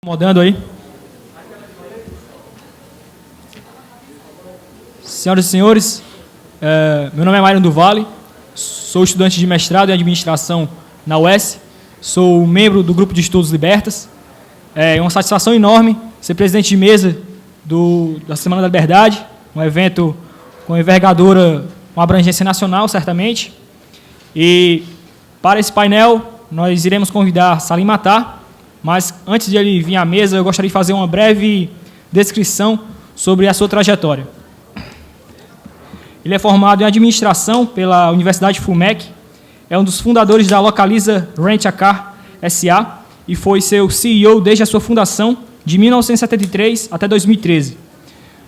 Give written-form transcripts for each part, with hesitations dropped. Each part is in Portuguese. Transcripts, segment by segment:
Acomodando aí. Senhoras e senhores, meu nome é Mário do Vale, sou estudante de mestrado em administração na UES, sou membro do Grupo de Estudos Libertas. É uma satisfação enorme ser presidente de mesa da Semana da Liberdade, um evento com envergadura, com abrangência nacional, certamente. E para esse painel, nós iremos convidar Salim Matar, mas antes de ele vir à mesa, eu gostaria de fazer uma breve descrição sobre a sua trajetória. Ele é formado em administração pela Universidade FUMEC, é um dos fundadores da Localiza Rent a Car S.A. e foi seu CEO desde a sua fundação, de 1973 até 2013.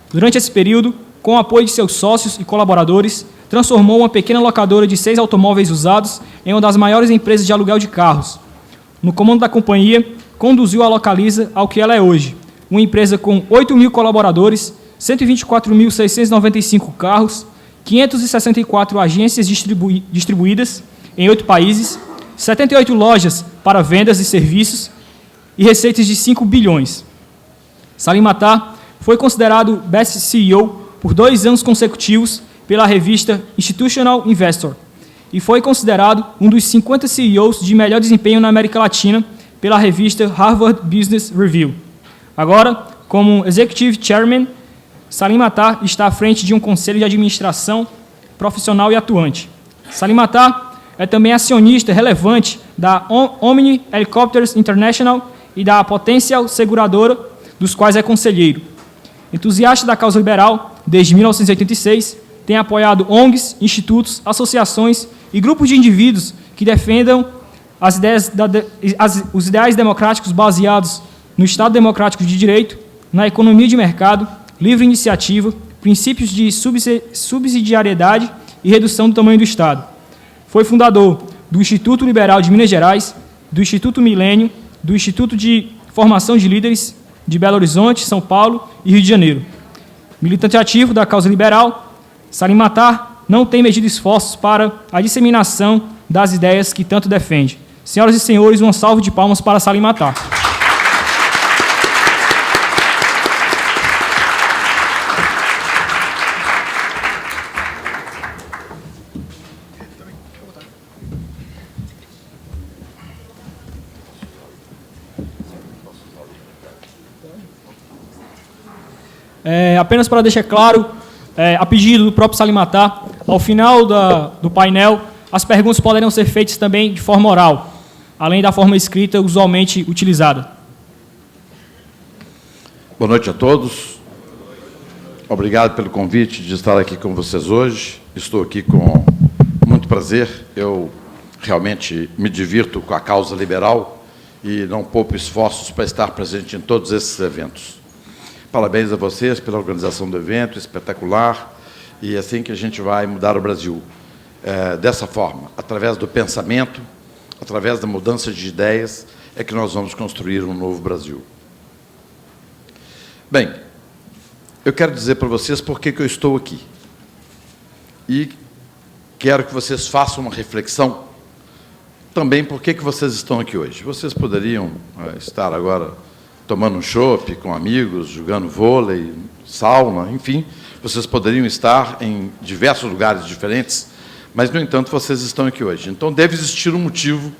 Durante esse período, com o apoio de seus sócios e colaboradores, transformou uma pequena locadora de 6 automóveis usados em uma das maiores empresas de aluguel de carros. No comando da companhia, conduziu a Localiza ao que ela é hoje, uma empresa com 8.000 colaboradores, 124.695 carros, 564 agências distribuídas em 8 países, 78 lojas para vendas e serviços e receitas de 5 bilhões. Salim Matar foi considerado Best CEO por 2 anos consecutivos pela revista Institutional Investor e foi considerado um dos 50 CEOs de melhor desempenho na América Latina pela revista Harvard Business Review. Agora, como Executive Chairman, Salim Matar está à frente de um conselho de administração profissional e atuante. Salim Matar é também acionista relevante da Omni Helicopters International e da Potential Seguradora, dos quais é conselheiro. Entusiasta da causa liberal, desde 1986, tem apoiado ONGs, institutos, associações e grupos de indivíduos que defendam os ideais democráticos baseados no Estado Democrático de Direito, na economia de mercado, livre iniciativa, princípios de subsidiariedade e redução do tamanho do Estado. Foi fundador do Instituto Liberal de Minas Gerais, do Instituto Milênio, do Instituto de Formação de Líderes de Belo Horizonte, São Paulo e Rio de Janeiro. Militante ativo da causa liberal, Salim Matar não tem medido esforços para a disseminação das ideias que tanto defende. Senhoras e senhores, uma salva de palmas para Salim Matar. Apenas para deixar claro, a pedido do próprio Salim Matar, ao final do painel, as perguntas poderão ser feitas também de forma oral, além da forma escrita usualmente utilizada. Boa noite a todos. Obrigado pelo convite de estar aqui com vocês hoje. Estou aqui com muito prazer. Eu realmente me divirto com a causa liberal e não poupo esforços para estar presente em todos esses eventos. Parabéns a vocês pela organização do evento, espetacular, e é assim que a gente vai mudar o Brasil. Dessa forma, através do pensamento, através da mudança de ideias, é que nós vamos construir um novo Brasil. Bem, eu quero dizer para vocês por que eu estou aqui. E quero que vocês façam uma reflexão também por que vocês estão aqui hoje. Vocês poderiam estar agora tomando um chopp com amigos, jogando vôlei, sauna, enfim, vocês poderiam estar em diversos lugares diferentes, mas, no entanto, vocês estão aqui hoje. Então, deve existir um motivo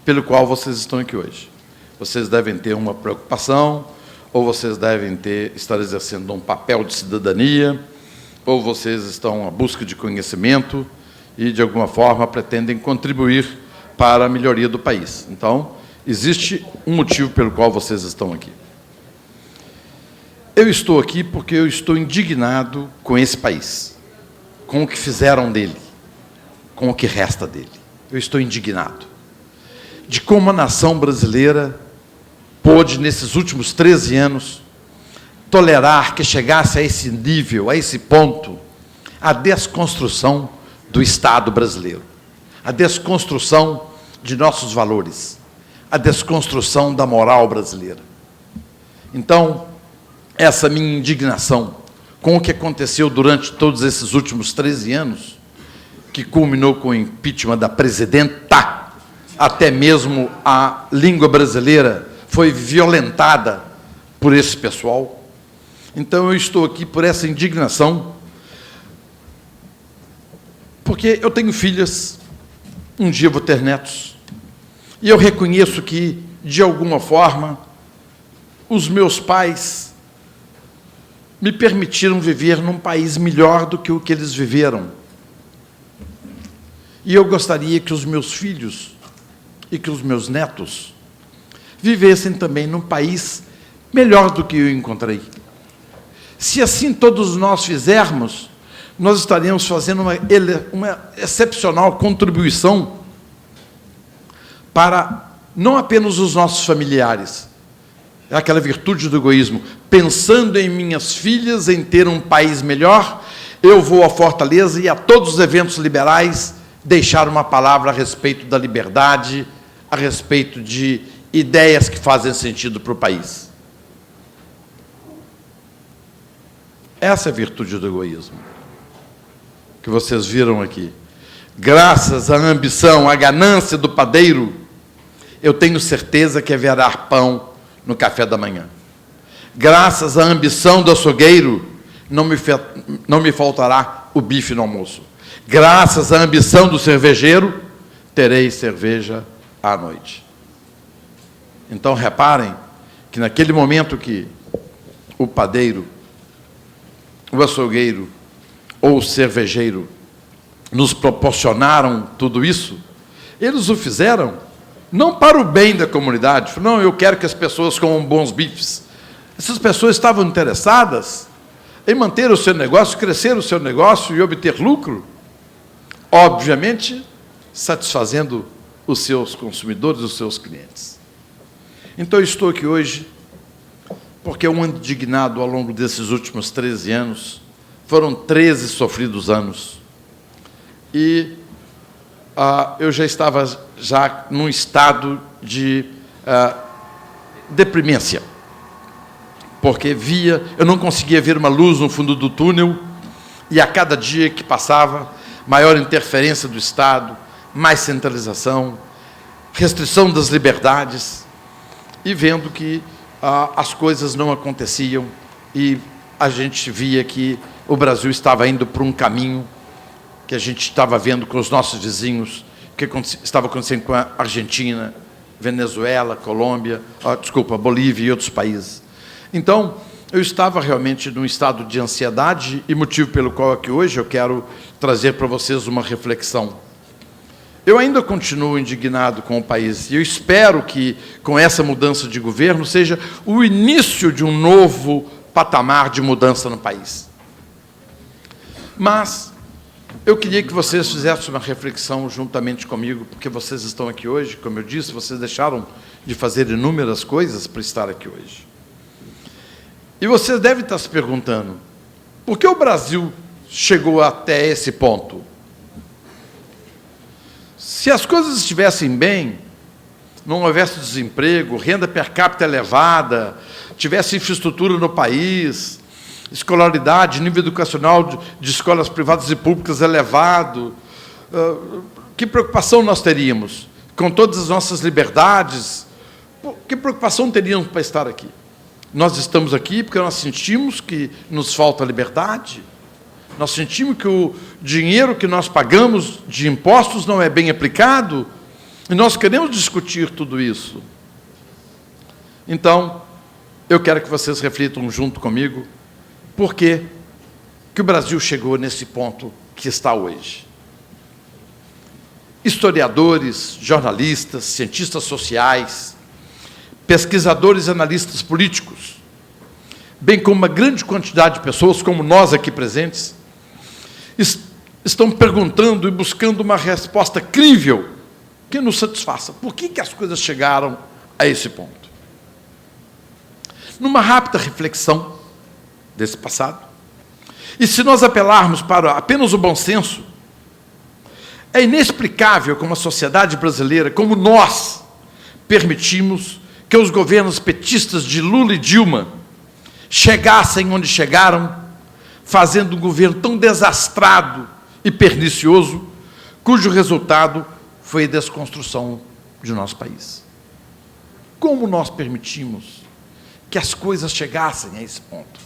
pelo qual vocês estão aqui hoje. Vocês devem ter uma preocupação, ou vocês devem estar exercendo um papel de cidadania, ou vocês estão à busca de conhecimento e, de alguma forma, pretendem contribuir para a melhoria do país. Então, existe um motivo pelo qual vocês estão aqui. Eu estou aqui porque eu estou indignado com esse país, com o que fizeram dele, com o que resta dele. Eu estou indignado de como a nação brasileira pôde, nesses últimos 13 anos, tolerar que chegasse a esse nível, a esse ponto, a desconstrução do Estado brasileiro, a desconstrução de nossos valores, a desconstrução da moral brasileira. Então, essa minha indignação com o que aconteceu durante todos esses últimos 13 anos, que culminou com o impeachment da presidenta, até mesmo a língua brasileira foi violentada por esse pessoal. Então eu estou aqui por essa indignação, porque eu tenho filhas, um dia vou ter netos, e eu reconheço que, de alguma forma, os meus pais me permitiram viver num país melhor do que o que eles viveram. E eu gostaria que os meus filhos e que os meus netos vivessem também num país melhor do que eu encontrei. Se assim todos nós fizermos, nós estaríamos fazendo uma excepcional contribuição para não apenas os nossos familiares, é aquela virtude do egoísmo, pensando em minhas filhas, em ter um país melhor, eu vou à Fortaleza e a todos os eventos liberais deixar uma palavra a respeito da liberdade, a respeito de ideias que fazem sentido para o país. Essa é a virtude do egoísmo que vocês viram aqui. Graças à ambição, à ganância do padeiro, eu tenho certeza que haverá pão no café da manhã. Graças à ambição do açougueiro, não me faltará o bife no almoço. Graças à ambição do cervejeiro, terei cerveja à noite. Então, reparem que naquele momento que o padeiro, o açougueiro ou o cervejeiro nos proporcionaram tudo isso, eles o fizeram não para o bem da comunidade. Não, eu quero que as pessoas comam bons bifes. Essas pessoas estavam interessadas em manter o seu negócio, crescer o seu negócio e obter lucro, obviamente satisfazendo os seus consumidores, os seus clientes. Então, eu estou aqui hoje porque eu ando indignado ao longo desses últimos 13 anos, foram 13 sofridos anos, e eu já estava num estado de deprimência, porque eu não conseguia ver uma luz no fundo do túnel, e a cada dia que passava, maior interferência do Estado, mais centralização, restrição das liberdades, e vendo que as coisas não aconteciam, e a gente via que o Brasil estava indo por um caminho que a gente estava vendo com os nossos vizinhos, que estava acontecendo com a Argentina, Venezuela, Colômbia, Bolívia e outros países. Então, eu estava realmente num estado de ansiedade, e motivo pelo qual aqui hoje eu quero trazer para vocês uma reflexão. Eu ainda continuo indignado com o país, e eu espero que, com essa mudança de governo, seja o início de um novo patamar de mudança no país. Mas eu queria que vocês fizessem uma reflexão juntamente comigo, porque vocês estão aqui hoje, como eu disse, vocês deixaram de fazer inúmeras coisas para estar aqui hoje. E vocês devem estar se perguntando, por que o Brasil chegou até esse ponto? Se as coisas estivessem bem, não houvesse desemprego, renda per capita elevada, tivesse infraestrutura no país, escolaridade, nível educacional de escolas privadas e públicas elevado, que preocupação nós teríamos? Com todas as nossas liberdades, que preocupação teríamos para estar aqui? Nós estamos aqui porque nós sentimos que nos falta liberdade, nós sentimos que o dinheiro que nós pagamos de impostos não é bem aplicado, e nós queremos discutir tudo isso. Então, eu quero que vocês reflitam junto comigo, por que o Brasil chegou nesse ponto que está hoje. Historiadores, jornalistas, cientistas sociais, pesquisadores e analistas políticos, bem como uma grande quantidade de pessoas, como nós aqui presentes, estão perguntando e buscando uma resposta crível que nos satisfaça. Por que as coisas chegaram a esse ponto? Numa rápida reflexão desse passado, e se nós apelarmos para apenas o bom senso, é inexplicável como a sociedade brasileira, como nós, permitimos que os governos petistas de Lula e Dilma chegassem onde chegaram, fazendo um governo tão desastrado e pernicioso, cujo resultado foi a desconstrução de nosso país. Como nós permitimos que as coisas chegassem a esse ponto?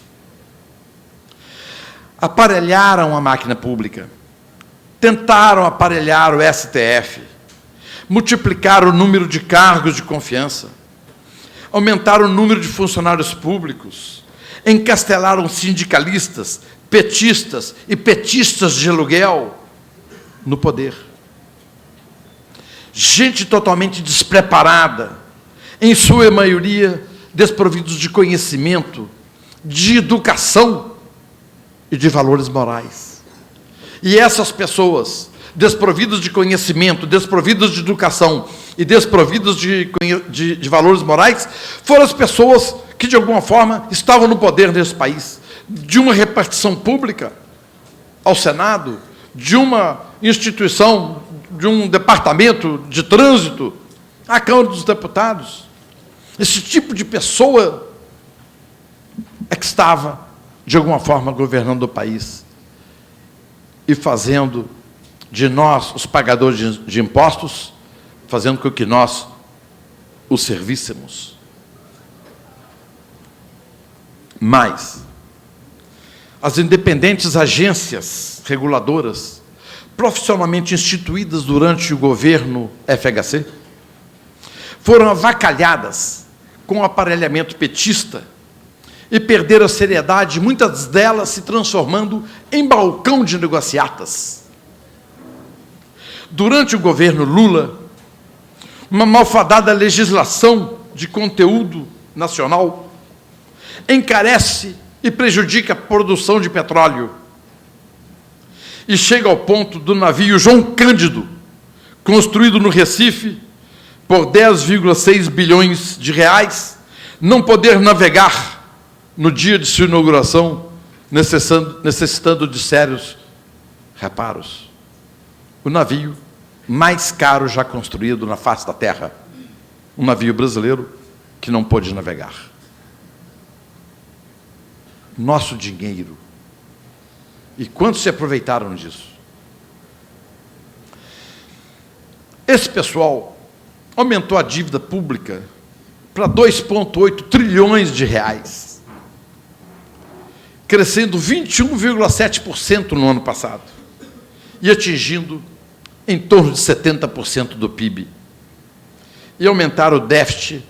Aparelharam a máquina pública, tentaram aparelhar o STF, multiplicaram o número de cargos de confiança, aumentaram o número de funcionários públicos, encastelaram sindicalistas, petistas e petistas de aluguel no poder. Gente totalmente despreparada, em sua maioria desprovidos de conhecimento, de educação e de valores morais. E essas pessoas, desprovidas de conhecimento, desprovidas de educação e desprovidas de valores morais, foram as pessoas que, de alguma forma, estavam no poder nesse país, de uma repartição pública ao Senado, de uma instituição, de um departamento de trânsito, à Câmara dos Deputados. Esse tipo de pessoa é que estava, de alguma forma, governando o país e fazendo de nós, os pagadores de impostos, fazendo com que nós os servíssemos. Mas as independentes agências reguladoras, profissionalmente instituídas durante o governo FHC, foram avacalhadas com o aparelhamento petista e perderam a seriedade, muitas delas se transformando em balcão de negociatas. Durante o governo Lula, uma malfadada legislação de conteúdo nacional encarece e prejudica a produção de petróleo. E chega ao ponto do navio João Cândido, construído no Recife por 10,6 bilhões de reais, não poder navegar no dia de sua inauguração, necessitando de sérios reparos. O navio mais caro já construído na face da terra, um navio brasileiro que não pôde navegar. Nosso dinheiro. E quantos se aproveitaram disso? Esse pessoal aumentou a dívida pública para 2,8 trilhões de reais, crescendo 21,7% no ano passado e atingindo em torno de 70% do PIB. E aumentaram o déficit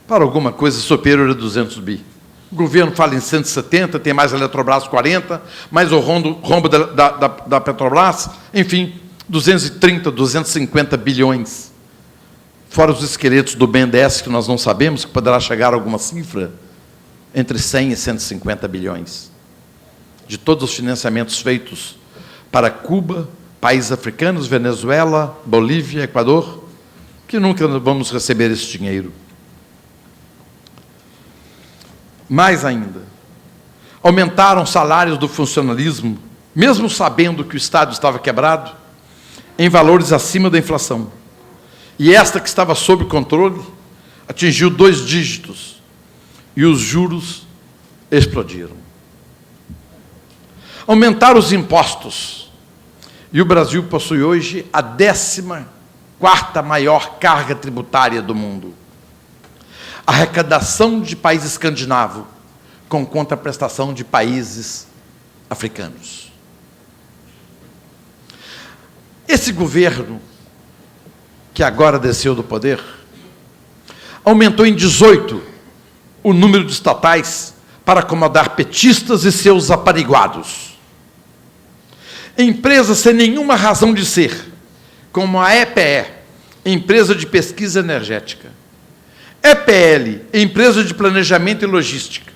para alguma coisa superior a 200 bi. O governo fala em 170, tem mais a Eletrobras 40, mais o rombo da Petrobras, enfim, 230, 250 bilhões. Fora os esqueletos do BNDES, que nós não sabemos, que poderá chegar a alguma cifra, entre 100 e 150 bilhões. De todos os financiamentos feitos para Cuba, países africanos, Venezuela, Bolívia, Equador, que nunca vamos receber esse dinheiro. Mais ainda, aumentaram os salários do funcionalismo, mesmo sabendo que o Estado estava quebrado, em valores acima da inflação. E esta que estava sob controle, atingiu 2 dígitos, e os juros explodiram. Aumentaram os impostos, e o Brasil possui hoje a 14ª maior carga tributária do mundo. A arrecadação de país escandinavo com contraprestação de países africanos. Esse governo, que agora desceu do poder, aumentou em 18 o número de estatais para acomodar petistas e seus apariguados. Empresas sem nenhuma razão de ser, como a EPE, Empresa de Pesquisa Energética, EPL, Empresa de Planejamento e Logística,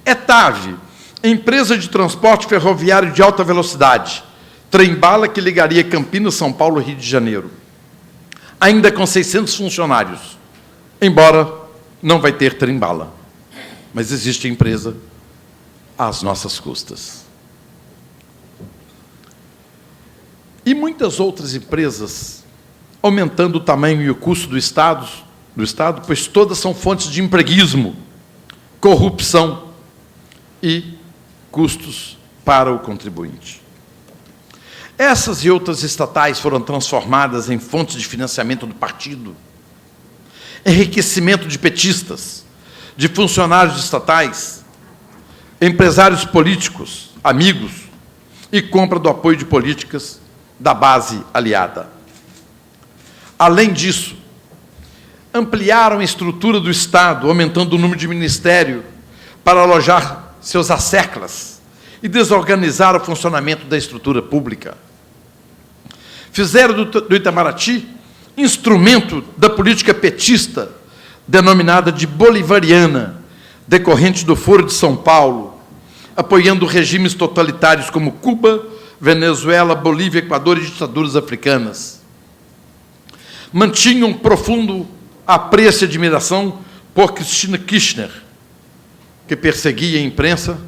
ETAV, Empresa de Transporte Ferroviário de Alta Velocidade, trem-bala que ligaria Campinas, São Paulo e Rio de Janeiro, ainda com 600 funcionários, embora não vai ter trem-bala, mas existe empresa às nossas custas. E muitas outras empresas, aumentando o tamanho e o custo do Estado, pois todas são fontes de empreguismo, corrupção e custos para o contribuinte. Essas e outras estatais foram transformadas em fontes de financiamento do partido, enriquecimento de petistas, de funcionários estatais, empresários políticos, amigos, e compra do apoio de políticas da base aliada. Além disso, ampliaram a estrutura do Estado, aumentando o número de ministérios para alojar seus asseclas e desorganizaram o funcionamento da estrutura pública. Fizeram do Itamaraty instrumento da política petista, denominada de bolivariana, decorrente do Foro de São Paulo, apoiando regimes totalitários como Cuba, Venezuela, Bolívia, Equador e ditaduras africanas. Mantinham um profundo apreço e admiração por Cristina Kirchner, que perseguia a imprensa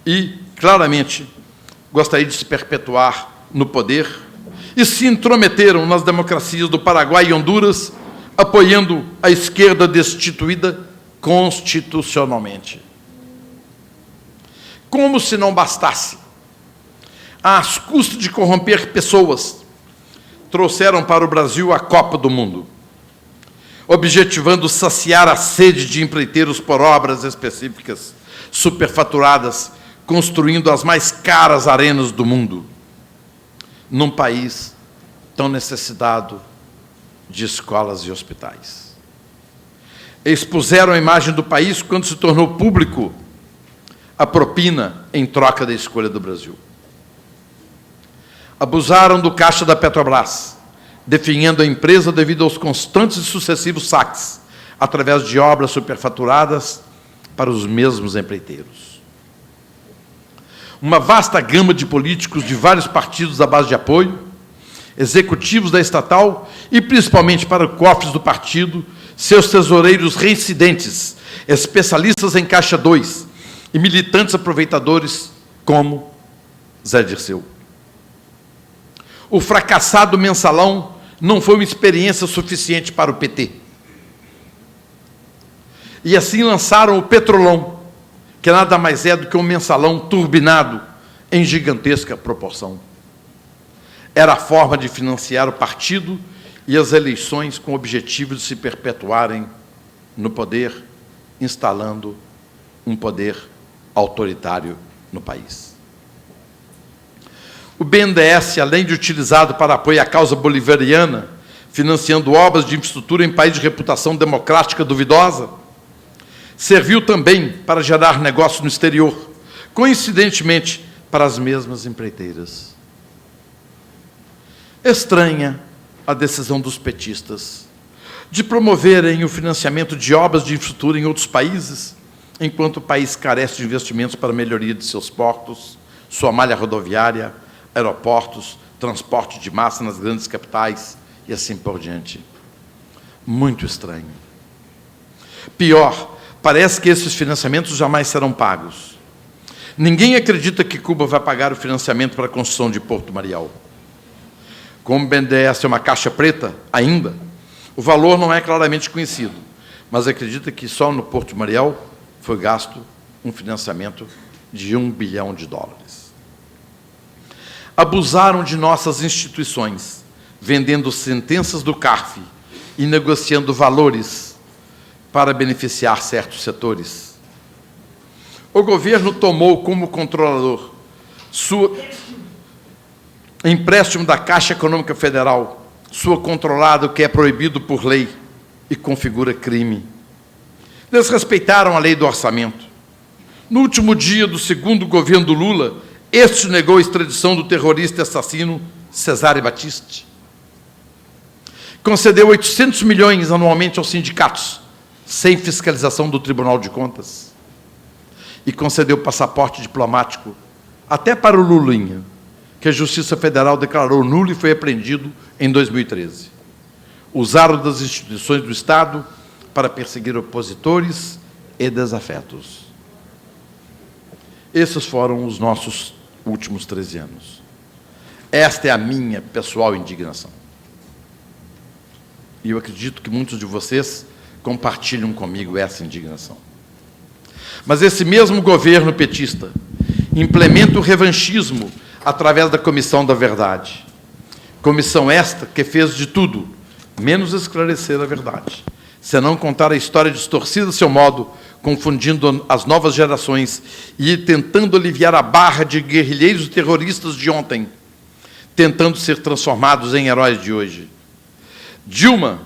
e, claramente, gostaria de se perpetuar no poder, e se intrometeram nas democracias do Paraguai e Honduras, apoiando a esquerda destituída constitucionalmente. Como se não bastasse, às custas de corromper pessoas, trouxeram para o Brasil a Copa do Mundo, objetivando saciar a sede de empreiteiros por obras específicas, superfaturadas, construindo as mais caras arenas do mundo, num país tão necessitado de escolas e hospitais. Expuseram a imagem do país quando se tornou público a propina em troca da escolha do Brasil. Abusaram do caixa da Petrobras, definhando a empresa devido aos constantes e sucessivos saques, através de obras superfaturadas para os mesmos empreiteiros. Uma vasta gama de políticos de vários partidos à base de apoio, executivos da estatal e, principalmente para cofres do partido, seus tesoureiros reincidentes, especialistas em Caixa 2 e militantes aproveitadores como Zé Dirceu. O fracassado mensalão não foi uma experiência suficiente para o PT. E assim lançaram o Petrolão, que nada mais é do que um mensalão turbinado em gigantesca proporção. Era a forma de financiar o partido e as eleições com o objetivo de se perpetuarem no poder, instalando um poder autoritário no país. O BNDES, além de utilizado para apoio à causa bolivariana, financiando obras de infraestrutura em país de reputação democrática duvidosa, serviu também para gerar negócios no exterior, coincidentemente para as mesmas empreiteiras. Estranha a decisão dos petistas de promoverem o financiamento de obras de infraestrutura em outros países, enquanto o país carece de investimentos para a melhoria de seus portos, sua malha rodoviária, aeroportos, transporte de massa nas grandes capitais e assim por diante. Muito estranho. Pior, parece que esses financiamentos jamais serão pagos. Ninguém acredita que Cuba vai pagar o financiamento para a construção de Porto Mariel. Como o BNDES é uma caixa preta, ainda, o valor não é claramente conhecido, mas acredita que só no Porto Mariel foi gasto um financiamento de US$1 bilhão. Abusaram de nossas instituições, vendendo sentenças do CARF e negociando valores para beneficiar certos setores. O governo tomou como controlador empréstimo da Caixa Econômica Federal, sua controlada, o que é proibido por lei e configura crime. Desrespeitaram a lei do orçamento. No último dia do segundo governo do Lula, este negou a extradição do terrorista e assassino Cesare Battisti. Concedeu 800 milhões anualmente aos sindicatos, sem fiscalização do Tribunal de Contas. E concedeu passaporte diplomático até para o Lulinha, que a Justiça Federal declarou nulo e foi apreendido em 2013. Usaram das instituições do Estado para perseguir opositores e desafetos. Esses foram os nossos últimos 13 anos. Esta é a minha pessoal indignação. E eu acredito que muitos de vocês compartilham comigo essa indignação. Mas esse mesmo governo petista implementa o revanchismo através da Comissão da Verdade. Comissão esta que fez de tudo, menos esclarecer a verdade, senão contar a história distorcida a seu modo, confundindo as novas gerações e tentando aliviar a barra de guerrilheiros terroristas de ontem, tentando ser transformados em heróis de hoje. Dilma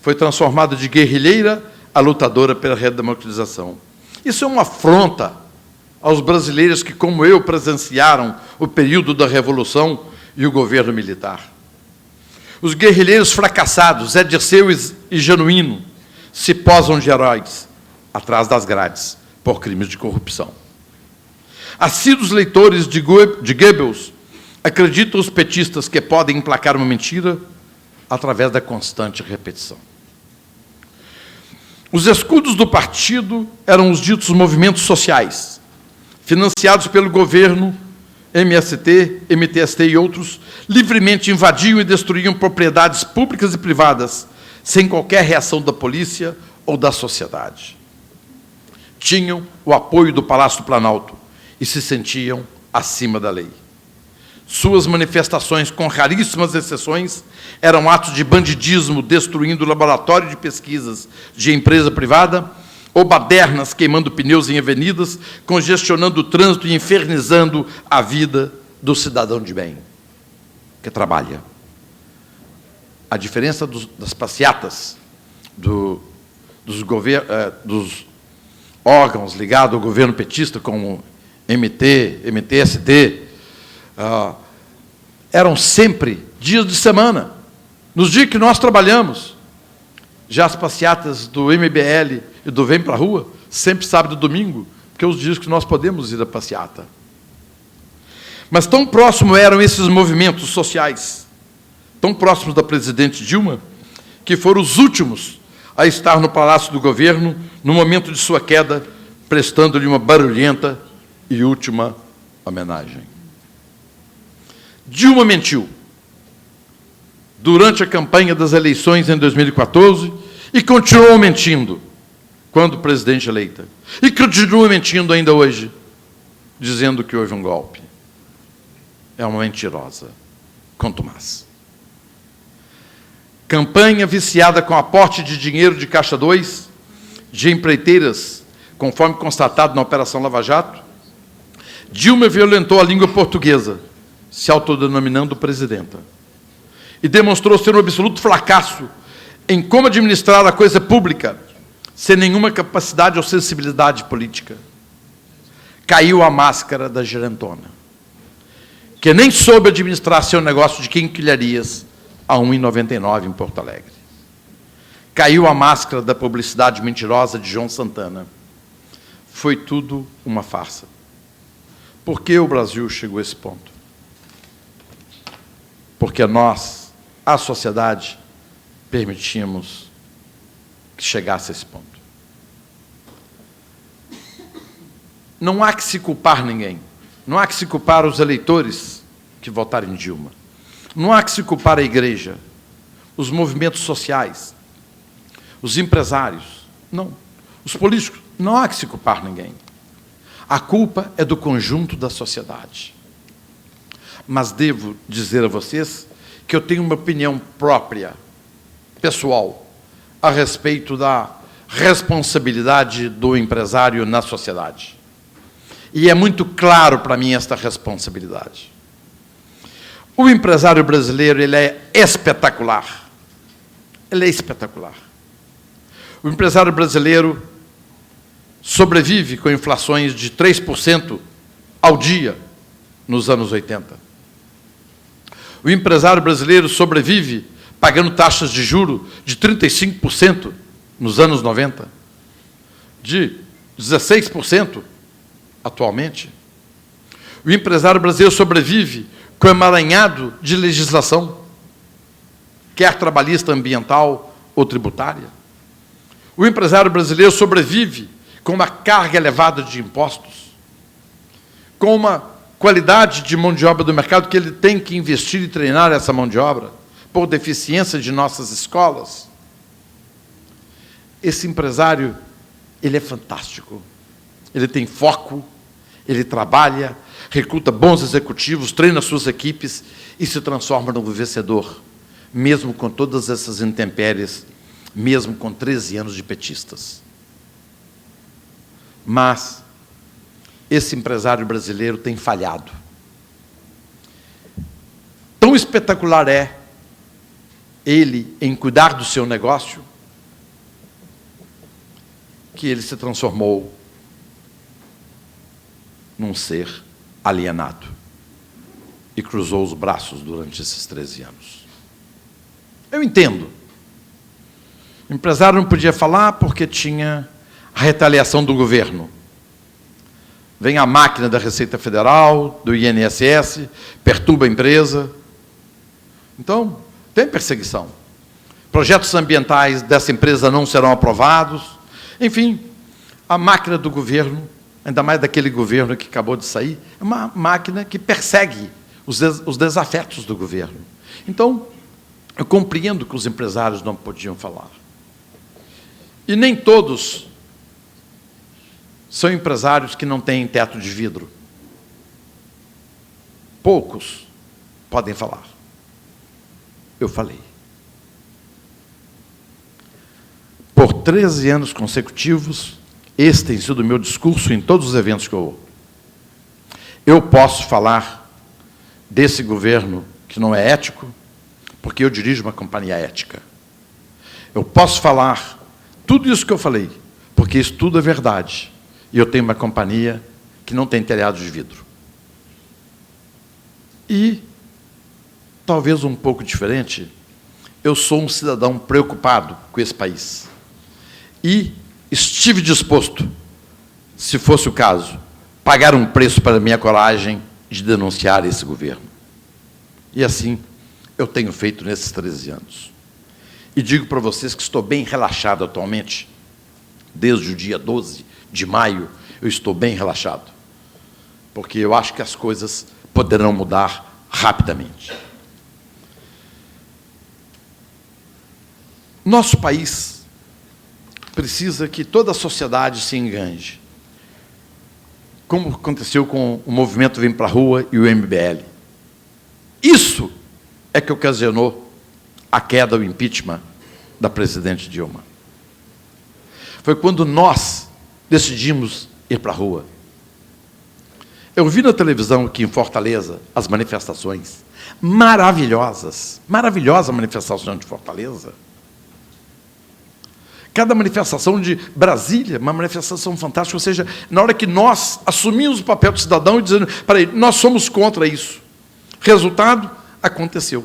foi transformada de guerrilheira a lutadora pela redemocratização. Isso é uma afronta aos brasileiros que, como eu, presenciaram o período da Revolução e o governo militar. Os guerrilheiros fracassados, Zé Dirceu e Genuíno, se posam de heróis atrás das grades por crimes de corrupção. Assíduos leitores de Goebbels acreditam os petistas que podem emplacar uma mentira através da constante repetição. Os escudos do partido eram os ditos movimentos sociais, financiados pelo governo, MST, MTST e outros, livremente invadiam e destruíam propriedades públicas e privadas, sem qualquer reação da polícia ou da sociedade. Tinham o apoio do Palácio do Planalto e se sentiam acima da lei. Suas manifestações, com raríssimas exceções, eram atos de bandidismo, destruindo o laboratório de pesquisas de empresa privada, ou badernas queimando pneus em avenidas, congestionando o trânsito e infernizando a vida do cidadão de bem, que trabalha. A diferença das passeatas dos órgãos ligados ao governo petista, como MT, MTST, eram sempre dias de semana, nos dias que nós trabalhamos. Já as passeatas do MBL e do Vem para a Rua, sempre sábado e domingo, porque é os dias que nós podemos ir à passeata. Mas tão próximos eram esses movimentos sociais, tão próximos da presidente Dilma, que foram os últimos a estar no Palácio do Governo, no momento de sua queda, prestando-lhe uma barulhenta e última homenagem. Dilma mentiu durante a campanha das eleições em 2014 e continuou mentindo quando presidente eleita. E continua mentindo ainda hoje, dizendo que houve um golpe. É uma mentirosa, contumaz. Campanha viciada com aporte de dinheiro de Caixa 2, de empreiteiras, conforme constatado na Operação Lava Jato. Dilma violentou a língua portuguesa, se autodenominando presidenta, e demonstrou ser um absoluto fracasso em como administrar a coisa pública, sem nenhuma capacidade ou sensibilidade política. Caiu a máscara da gerentona, que nem soube administrar seu negócio de quinquilharias a R$ 1,99 em Porto Alegre. Caiu a máscara da publicidade mentirosa de João Santana. Foi tudo uma farsa. Por que o Brasil chegou a esse ponto? Porque nós, a sociedade, permitimos que chegasse a esse ponto. Não há que se culpar ninguém. Não há que se culpar os eleitores que votaram em Dilma. Não há que se culpar a igreja, os movimentos sociais, os empresários. Não. Os políticos. Não há que se culpar ninguém. A culpa é do conjunto da sociedade. Mas devo dizer a vocês que eu tenho uma opinião própria, pessoal, a respeito da responsabilidade do empresário na sociedade. E é muito claro para mim esta responsabilidade. O empresário brasileiro, ele é espetacular. Ele é espetacular. O empresário brasileiro sobrevive com inflações de 3% ao dia nos anos 80. O empresário brasileiro sobrevive pagando taxas de juros de 35% nos anos 90, de 16% atualmente. O empresário brasileiro sobrevive com emaranhado de legislação, quer trabalhista, ambiental ou tributária. O empresário brasileiro sobrevive com uma carga elevada de impostos, com uma qualidade de mão de obra do mercado que ele tem que investir e treinar essa mão de obra, por deficiência de nossas escolas. Esse empresário, ele é fantástico. Ele tem foco, ele trabalha, recruta bons executivos, treina suas equipes e se transforma num vencedor, mesmo com todas essas intempéries mesmo com 13 anos de petistas. Mas esse empresário brasileiro tem falhado. Tão espetacular é ele em cuidar do seu negócio, que ele se transformou num ser alienado e cruzou os braços durante esses 13 anos. Eu entendo. O empresário não podia falar porque tinha a retaliação do governo. Vem a máquina da Receita Federal, do INSS, perturba a empresa. Então, tem perseguição. Projetos ambientais dessa empresa não serão aprovados. Enfim, a máquina do governo, ainda mais daquele governo que acabou de sair, é uma máquina que persegue os desafetos do governo. Então, eu compreendo que os empresários não podiam falar. E nem todos são empresários que não têm teto de vidro. Poucos podem falar. Eu falei. Por 13 anos consecutivos, esse tem sido o meu discurso em todos os eventos que eu vou. Eu posso falar desse governo que não é ético, porque eu dirijo uma companhia ética. Eu posso falar tudo isso que eu falei, porque isso tudo é verdade. E eu tenho uma companhia que não tem telhado de vidro. E, talvez um pouco diferente, eu sou um cidadão preocupado com esse país. E estive disposto, se fosse o caso, pagar um preço para a minha coragem de denunciar esse governo. E assim, eu tenho feito nesses 13 anos. E digo para vocês que estou bem relaxado atualmente. Desde o dia 12 de maio, eu estou bem relaxado. Porque eu acho que as coisas poderão mudar rapidamente. Nosso país precisa que toda a sociedade se enganje, como aconteceu com o movimento Vem para a Rua e o MBL. Isso é que ocasionou a queda, o impeachment da presidente Dilma. Foi quando nós decidimos ir para a rua. Eu vi na televisão aqui em Fortaleza as manifestações maravilhosas, maravilhosa manifestação de Fortaleza. Cada manifestação de Brasília, uma manifestação fantástica, ou seja, na hora que nós assumimos o papel de cidadão e dizendo, peraí, nós somos contra isso. Resultado, aconteceu.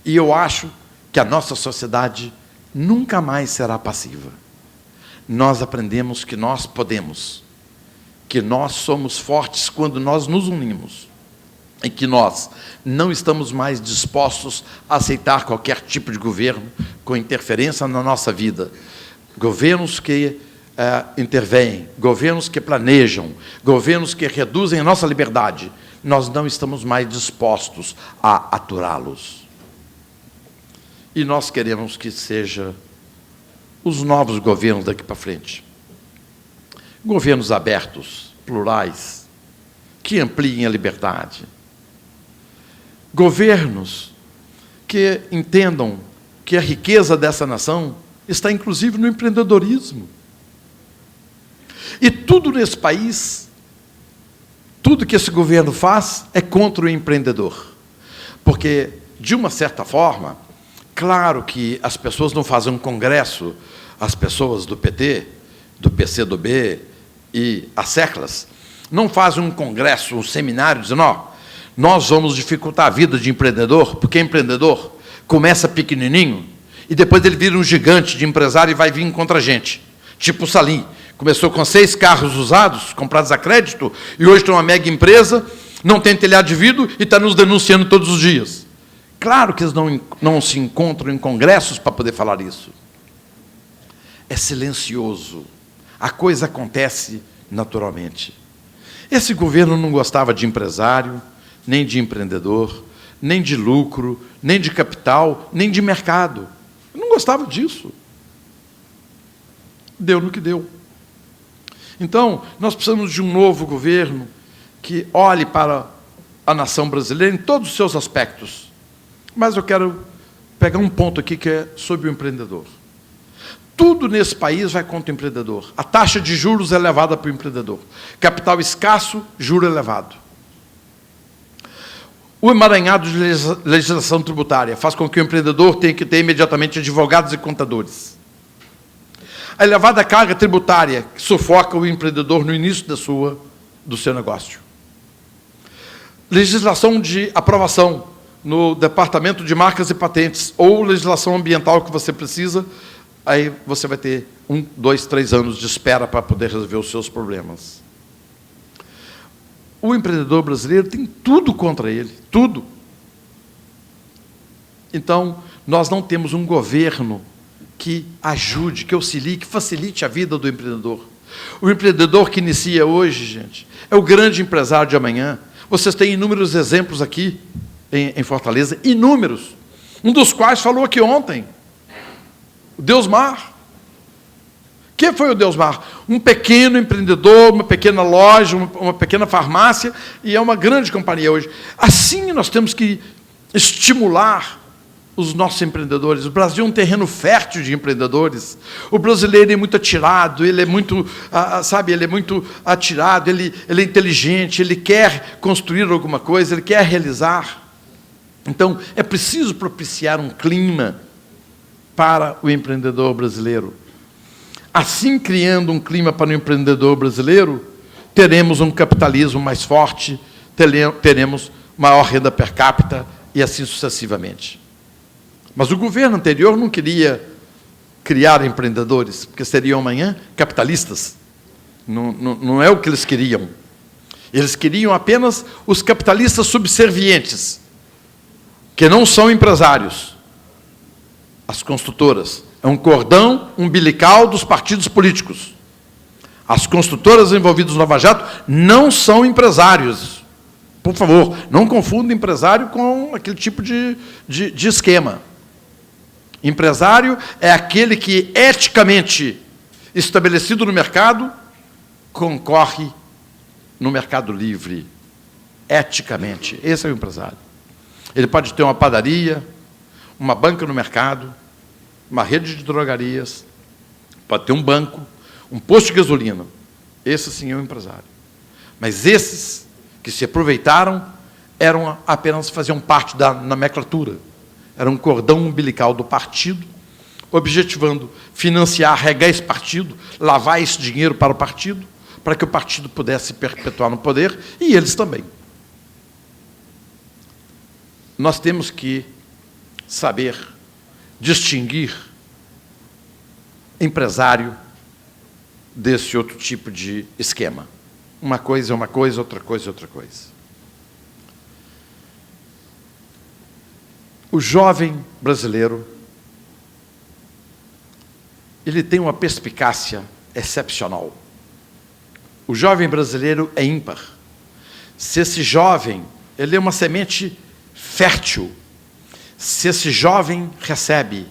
E eu acho que a nossa sociedade nunca mais será passiva. Nós aprendemos que nós podemos, que nós somos fortes quando nós nos unimos, e que nós não estamos mais dispostos a aceitar qualquer tipo de governo com interferência na nossa vida. Governos que intervêm, governos que planejam, governos que reduzem a nossa liberdade. Nós não estamos mais dispostos a aturá-los. E nós queremos que seja os novos governos daqui para frente. Governos abertos, plurais, que ampliem a liberdade. Governos que entendam que a riqueza dessa nação está, inclusive, no empreendedorismo. E tudo nesse país, tudo que esse governo faz é contra o empreendedor. Porque, de uma certa forma, claro que as pessoas não fazem um congresso, as pessoas do PT, do PCdoB e as seclas, não fazem um congresso, um seminário, dizendo, ó, nós vamos dificultar a vida de empreendedor, porque empreendedor começa pequenininho e depois ele vira um gigante de empresário e vai vir contra a gente. Tipo o Salim, começou com 6 carros usados, comprados a crédito, e hoje tem uma mega empresa, não tem telhado de vidro e está nos denunciando todos os dias. Claro que eles não se encontram em congressos para poder falar isso. É silencioso. A coisa acontece naturalmente. Esse governo não gostava de empresário, nem de empreendedor, nem de lucro, nem de capital, nem de mercado. Não gostava disso. Deu no que deu. Então, nós precisamos de um novo governo que olhe para a nação brasileira em todos os seus aspectos. Mas eu quero pegar um ponto aqui que é sobre o empreendedor. Tudo nesse país vai contra o empreendedor. A taxa de juros é elevada para o empreendedor. Capital escasso, juro elevado. O emaranhado de legislação tributária faz com que o empreendedor tenha que ter imediatamente advogados e contadores. A elevada carga tributária que sufoca o empreendedor no início do seu negócio. Legislação de aprovação no Departamento de Marcas e Patentes ou legislação ambiental que você precisa, aí você vai ter 1, 2, 3 anos de espera para poder resolver os seus problemas. O empreendedor brasileiro tem tudo contra ele, tudo. Então, nós não temos um governo que ajude, que auxilie, que facilite a vida do empreendedor. O empreendedor que inicia hoje, gente, é o grande empresário de amanhã. Vocês têm inúmeros exemplos aqui em Fortaleza, inúmeros, um dos quais falou aqui ontem, o Deusmar. Quem foi o Deusmar? Um pequeno empreendedor, uma pequena loja, uma pequena farmácia, e é uma grande companhia hoje. Assim nós temos que estimular os nossos empreendedores. O Brasil é um terreno fértil de empreendedores. O brasileiro é muito atirado, ele é muito, ele é muito atirado, ele é inteligente, ele quer construir alguma coisa, ele quer realizar. Então, é preciso propiciar um clima para o empreendedor brasileiro. Assim, criando um clima para o empreendedor brasileiro, teremos um capitalismo mais forte, teremos maior renda per capita e assim sucessivamente. Mas o governo anterior não queria criar empreendedores, porque seriam amanhã capitalistas. Não é o que eles queriam. Eles queriam apenas os capitalistas subservientes, que não são empresários. As construtoras. É um cordão umbilical dos partidos políticos. As construtoras envolvidas no Lava Jato não são empresários. Por favor, não confunda empresário com aquele tipo de esquema. Empresário é aquele que, eticamente estabelecido no mercado, concorre no mercado livre. Eticamente. Esse é o empresário. Ele pode ter uma padaria, uma banca no mercado, uma rede de drogarias, pode ter um banco, um posto de gasolina. Esse, sim, é o empresário. Mas esses que se aproveitaram faziam parte da nomenclatura. Era um cordão umbilical do partido, objetivando financiar, regar esse partido, lavar esse dinheiro para o partido, para que o partido pudesse perpetuar no poder, e eles também. Nós temos que saber distinguir empresário desse outro tipo de esquema. Uma coisa é uma coisa, outra coisa é outra coisa. O jovem brasileiro, ele tem uma perspicácia excepcional. O jovem brasileiro é ímpar. Se esse jovem, ele é uma semente fértil, se esse jovem recebe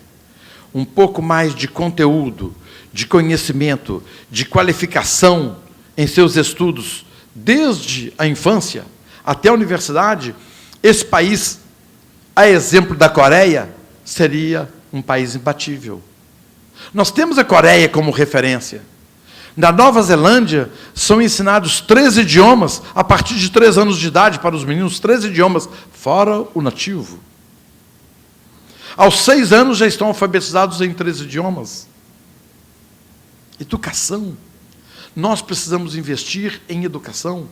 um pouco mais de conteúdo, de conhecimento, de qualificação em seus estudos, desde a infância até a universidade, esse país, a exemplo da Coreia, seria um país imbatível. Nós temos a Coreia como referência. Na Nova Zelândia, são ensinados 13 idiomas a partir de 3 anos de idade para os meninos, 13 idiomas, fora o nativo. Aos 6 anos já estão alfabetizados em 13 idiomas. Educação. Nós precisamos investir em educação.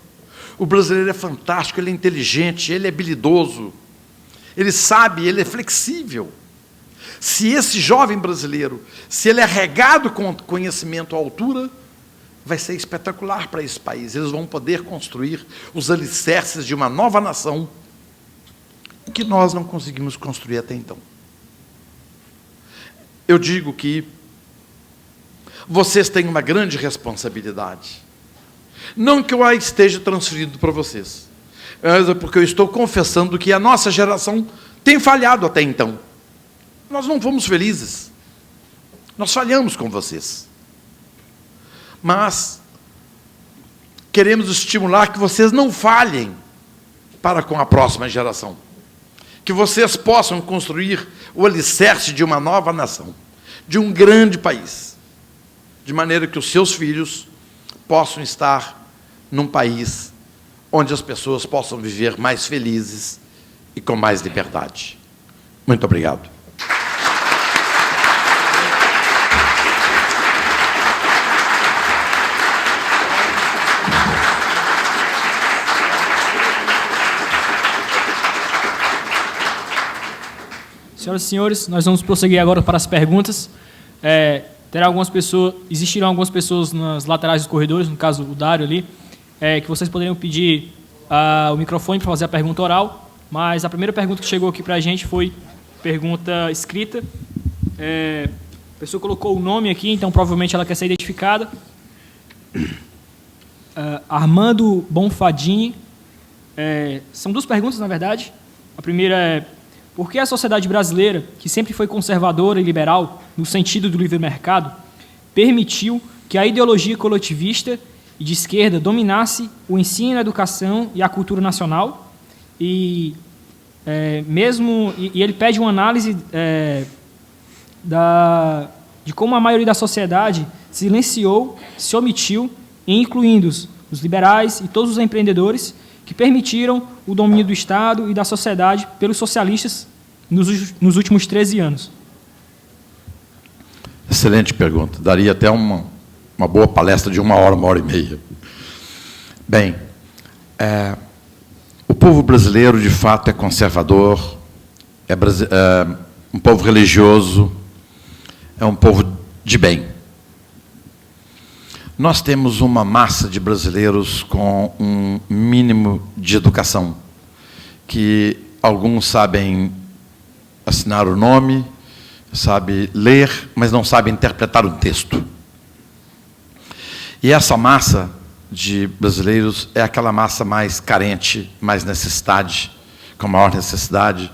O brasileiro é fantástico, ele é inteligente, ele é habilidoso, ele sabe, ele é flexível. Se esse jovem brasileiro, se ele é regado com conhecimento à altura, vai ser espetacular para esse país. Eles vão poder construir os alicerces de uma nova nação que nós não conseguimos construir até então. Eu digo que vocês têm uma grande responsabilidade. Não que eu a esteja transferido para vocês, mas é porque eu estou confessando que a nossa geração tem falhado até então. Nós não fomos felizes. Nós falhamos com vocês. Mas queremos estimular que vocês não falhem para com a próxima geração. Que vocês possam construir o alicerce de uma nova nação, de um grande país, de maneira que os seus filhos possam estar num país onde as pessoas possam viver mais felizes e com mais liberdade. Muito obrigado. Senhoras e senhores, nós vamos prosseguir agora para as perguntas. Existirão algumas pessoas nas laterais dos corredores, no caso o Dário ali, que vocês poderiam pedir o microfone para fazer a pergunta oral, mas a primeira pergunta que chegou aqui para a gente foi pergunta escrita. A pessoa colocou o nome aqui, então provavelmente ela quer ser identificada. Armando Bonfadini. São duas perguntas, na verdade. A primeira é: por que a sociedade brasileira, que sempre foi conservadora e liberal, no sentido do livre mercado, permitiu que a ideologia coletivista e de esquerda dominasse o ensino, a educação e a cultura nacional? E ele pede uma análise de como a maioria da sociedade silenciou, se omitiu, incluindo os liberais e todos os empreendedores que permitiram o domínio do Estado e da sociedade pelos socialistas nos últimos 13 anos. Excelente pergunta. Daria até uma boa palestra de 1 hora, 1h30. Bem, o povo brasileiro, de fato, é conservador, é um povo religioso, é um povo de bem. Nós temos uma massa de brasileiros com um mínimo de educação, que alguns sabem assinar o nome, sabem ler, mas não sabem interpretar o texto. E essa massa de brasileiros é aquela massa mais carente, mais necessidade, com maior necessidade.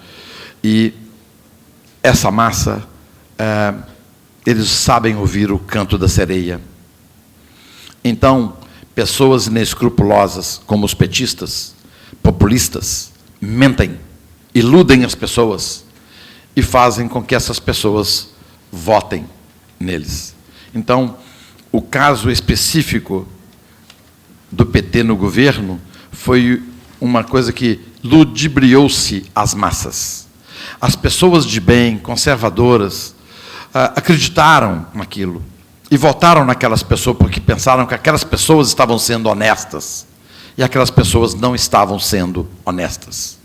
E essa massa, eles sabem ouvir o canto da sereia. Então, pessoas inescrupulosas, como os petistas, populistas, mentem, iludem as pessoas e fazem com que essas pessoas votem neles. Então, o caso específico do PT no governo foi uma coisa que ludibriou-se as massas. As pessoas de bem, conservadoras, acreditaram naquilo e votaram naquelas pessoas porque pensaram que aquelas pessoas estavam sendo honestas e aquelas pessoas não estavam sendo honestas.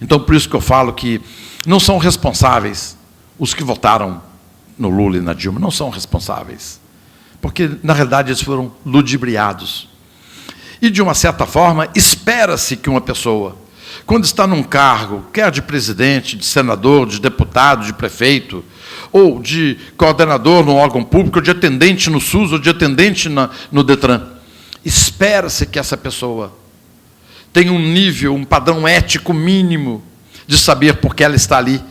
Então, por isso que eu falo que não são responsáveis os que votaram no Lula e na Dilma, não são responsáveis, porque, na realidade, eles foram ludibriados. E, de uma certa forma, espera-se que uma pessoa, quando está num cargo, quer de presidente, de senador, de deputado, de prefeito, ou de coordenador no órgão público, ou de atendente no SUS, ou de atendente no DETRAN, espera-se que essa pessoa tenha um nível, um padrão ético mínimo de saber por que ela está ali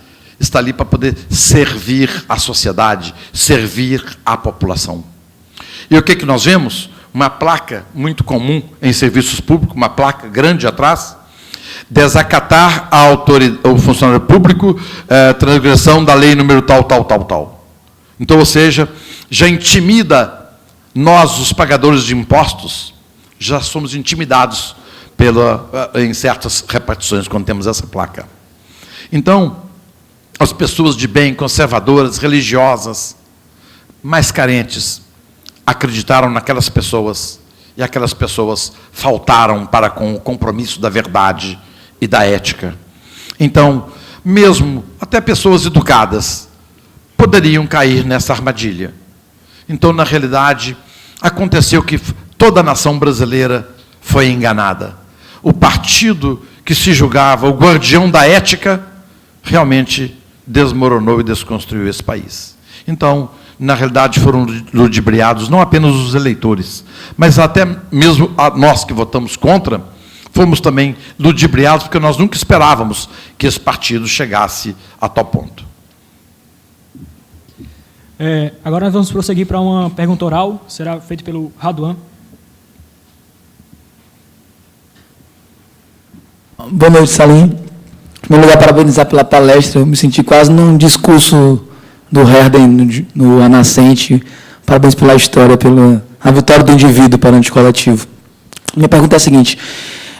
para poder servir à sociedade, servir à população. E o que nós vemos? Uma placa muito comum em serviços públicos, uma placa grande atrás: desacatar o funcionário público, transgressão da lei número tal, tal, tal, tal. Então, ou seja, já intimida nós, os pagadores de impostos, já somos intimidados em certas repartições quando temos essa placa. Então, as pessoas de bem, conservadoras, religiosas, mais carentes, acreditaram naquelas pessoas, e aquelas pessoas faltaram para com o compromisso da verdade e da ética. Então, mesmo até pessoas educadas poderiam cair nessa armadilha. Então, na realidade, aconteceu que toda a nação brasileira foi enganada. O partido que se julgava o guardião da ética realmente desmoronou e desconstruiu esse país. Então, na realidade, foram ludibriados não apenas os eleitores, mas até mesmo nós que votamos contra, fomos também ludibriados, porque nós nunca esperávamos que esse partido chegasse a tal ponto. Agora nós vamos prosseguir para uma pergunta oral, será feita pelo Raduan. Boa noite, Salim. Em primeiro lugar, parabenizar pela palestra. Eu me senti quase num discurso do Herden no A Nascente. Parabéns pela história, pela a vitória do indivíduo perante o coletivo. Minha pergunta é a seguinte: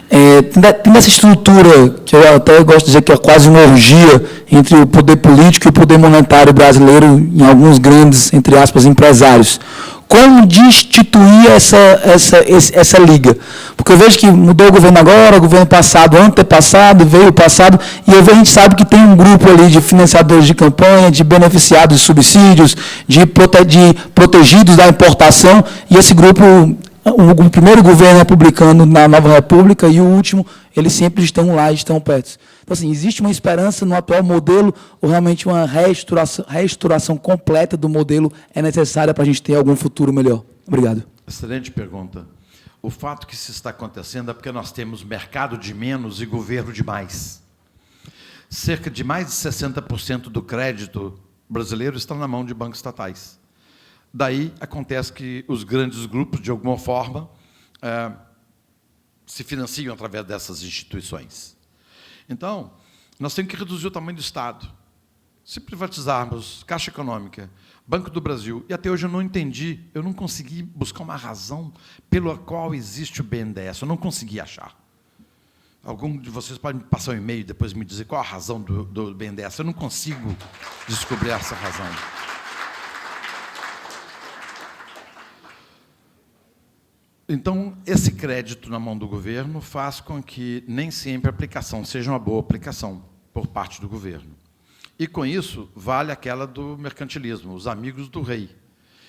tem essa estrutura, que eu até gosto de dizer que é quase uma orgia entre o poder político e o poder monetário brasileiro, em alguns grandes, entre aspas, empresários. Como destituir essa liga? Porque eu vejo que mudou o governo agora, o governo passado, antepassado, veio o passado, e a gente sabe que tem um grupo ali de financiadores de campanha, de beneficiados de subsídios, de protegidos da importação, e esse grupo, o primeiro governo republicano na Nova República e o último, eles sempre estão lá, estão perto. Então, assim, existe uma esperança no atual modelo ou realmente uma reestruturação completa do modelo é necessária para a gente ter algum futuro melhor? Obrigado. Excelente pergunta. O fato que isso está acontecendo é porque nós temos mercado de menos e governo de mais. Cerca de mais de 60% do crédito brasileiro está na mão de bancos estatais. Daí acontece que os grandes grupos, de alguma forma, se financiam através dessas instituições. Então, nós temos que reduzir o tamanho do Estado. Se privatizarmos Caixa Econômica, Banco do Brasil, e até hoje eu não entendi, eu não consegui buscar uma razão pela qual existe o BNDES, eu não consegui achar. Algum de vocês pode me passar um e-mail e depois me dizer qual a razão do BNDES, eu não consigo descobrir essa razão. Então, esse crédito na mão do governo faz com que nem sempre a aplicação seja uma boa aplicação por parte do governo. E, com isso, vale aquela do mercantilismo, os amigos do rei.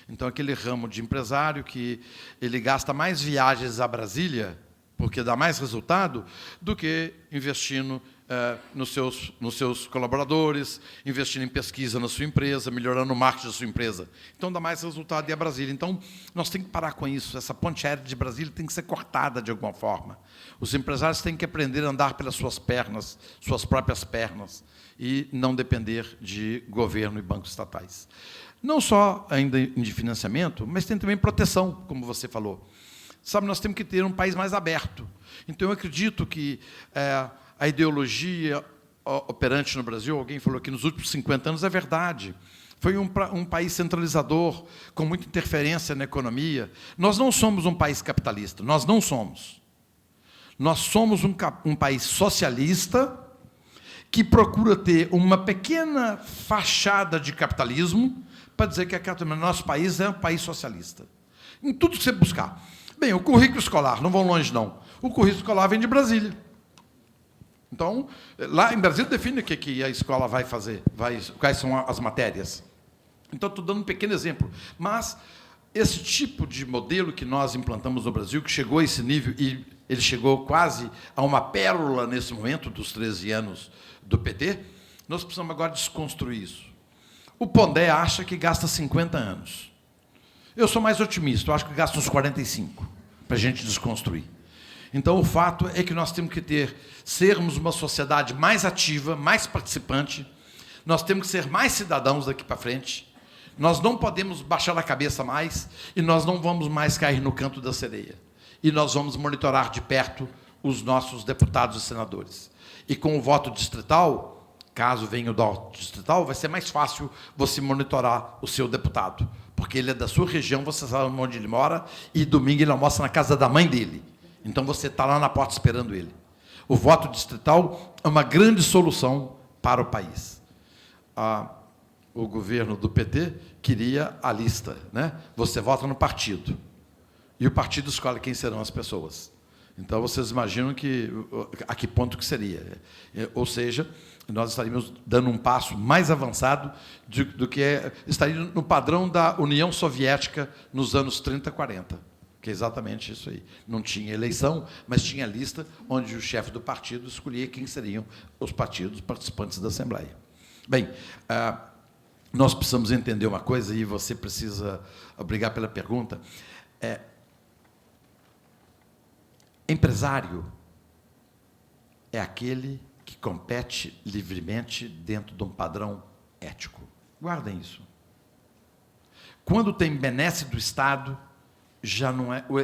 Então, aquele ramo de empresário que ele gasta mais viagens a Brasília, porque dá mais resultado, do que investindo nos seus colaboradores, investindo em pesquisa na sua empresa, melhorando o marketing da sua empresa. Então, dá mais resultado e a Brasília. Então, nós temos que parar com isso. Essa ponte aérea de Brasília tem que ser cortada de alguma forma. Os empresários têm que aprender a andar pelas suas pernas, suas próprias pernas, e não depender de governo e bancos estatais. Não só ainda de financiamento, mas tem também proteção, como você falou. Sabe, nós temos que ter um país mais aberto. Então, eu acredito que a ideologia operante no Brasil, alguém falou que nos últimos 50 anos, é verdade. Foi um país centralizador, com muita interferência na economia. Nós não somos um país capitalista, nós não somos. Nós somos um país socialista que procura ter uma pequena fachada de capitalismo para dizer que o nosso país é um país socialista. Em tudo que você buscar. Bem, o currículo escolar, não vão longe, não. O currículo escolar vem de Brasília. Então, lá em Brasília define o que a escola vai fazer, quais são as matérias. Então, estou dando um pequeno exemplo. Mas esse tipo de modelo que nós implantamos no Brasil, que chegou a esse nível, e ele chegou quase a uma pérola nesse momento, dos 13 anos do PT, nós precisamos agora desconstruir isso. O Pondé acha que gasta 50 anos. Eu sou mais otimista, eu acho que gasta uns 45, para a gente desconstruir. Então, o fato é que nós temos que sermos uma sociedade mais ativa, mais participante, nós temos que ser mais cidadãos daqui para frente, nós não podemos baixar a cabeça mais e nós não vamos mais cair no canto da sereia. E nós vamos monitorar de perto os nossos deputados e senadores. E com o voto distrital, caso venha o voto distrital, vai ser mais fácil você monitorar o seu deputado, porque ele é da sua região, você sabe onde ele mora, e domingo ele almoça na casa da mãe dele. Então, você está lá na porta esperando ele. O voto distrital é uma grande solução para o país. O governo do PT queria a lista, né? Você vota no partido. E o partido escolhe quem serão as pessoas. Então, vocês imaginam a que ponto que seria. Ou seja, nós estaríamos dando um passo mais avançado do que estaria no padrão da União Soviética nos anos 30, 40. Que é exatamente isso aí. Não tinha eleição, mas tinha lista onde o chefe do partido escolhia quem seriam os partidos participantes da Assembleia. Bem, nós precisamos entender uma coisa, e você precisa obrigar pela pergunta. Empresário é aquele que compete livremente dentro de um padrão ético. Guardem isso. Quando tem benesse do Estado,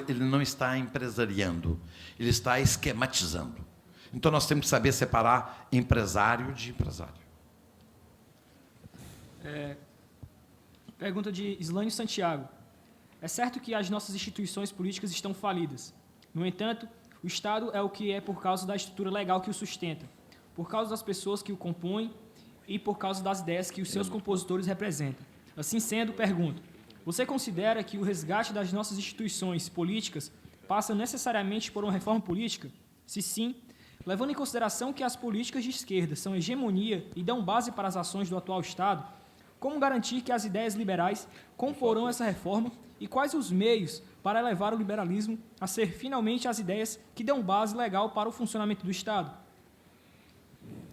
ele não está empresariando, ele está esquematizando. Então, nós temos que saber separar empresário de empresário. Pergunta de Islânio Santiago. É certo que as nossas instituições políticas estão falidas. No entanto, o Estado é o que é por causa da estrutura legal que o sustenta, por causa das pessoas que o compõem e por causa das ideias que os seus compositores representam. Assim sendo, pergunto, você considera que o resgate das nossas instituições políticas passa necessariamente por uma reforma política? Se sim, levando em consideração que as políticas de esquerda são hegemonia e dão base para as ações do atual Estado, como garantir que as ideias liberais comporão essa reforma e quais os meios para levar o liberalismo a ser finalmente as ideias que dão base legal para o funcionamento do Estado?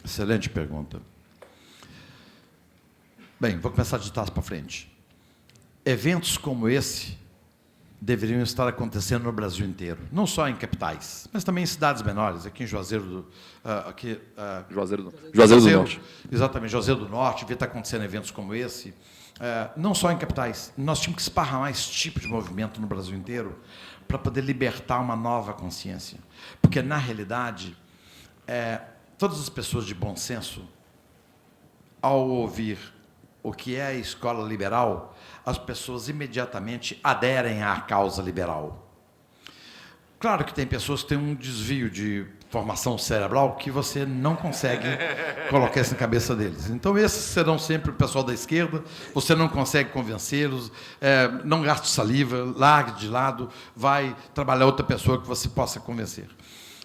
Excelente pergunta. Bem, vou começar de trás para frente. Eventos como esse deveriam estar acontecendo no Brasil inteiro, não só em capitais, mas também em cidades menores, aqui em Juazeiro do Norte. Exatamente, Juazeiro do Norte, devia estar acontecendo eventos como esse, não só em capitais. Nós tínhamos que esparramar esse tipo de movimento no Brasil inteiro para poder libertar uma nova consciência, porque, na realidade, todas as pessoas de bom senso, ao ouvir o que é a escola liberal, as pessoas imediatamente aderem à causa liberal. Claro que tem pessoas que têm um desvio de formação cerebral que você não consegue colocar isso na cabeça deles. Então, esses serão sempre o pessoal da esquerda, você não consegue convencê-los, não gaste saliva, largue de lado, vai trabalhar outra pessoa que você possa convencer.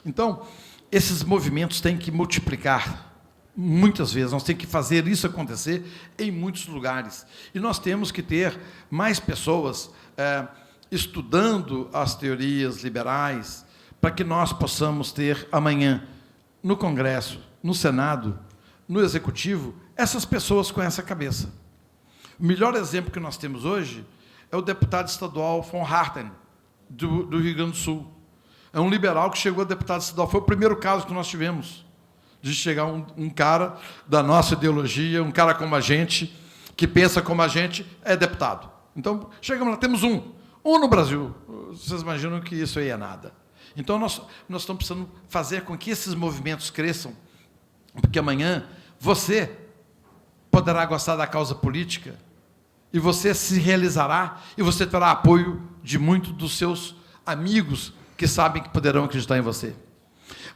Então, esses movimentos têm que multiplicar. Muitas vezes, nós temos que fazer isso acontecer em muitos lugares. E nós temos que ter mais pessoas estudando as teorias liberais para que nós possamos ter amanhã, no Congresso, no Senado, no Executivo, essas pessoas com essa cabeça. O melhor exemplo que nós temos hoje é o deputado estadual von Harten, do Rio Grande do Sul. É um liberal que chegou a deputado estadual. Foi o primeiro caso que nós tivemos de chegar um cara da nossa ideologia, um cara como a gente, que pensa como a gente, é deputado. Então, chegamos lá, temos um no Brasil. Vocês imaginam que isso aí é nada. Então, nós estamos precisando fazer com que esses movimentos cresçam, porque amanhã você poderá gostar da causa política e você se realizará e você terá apoio de muitos dos seus amigos que sabem que poderão acreditar em você.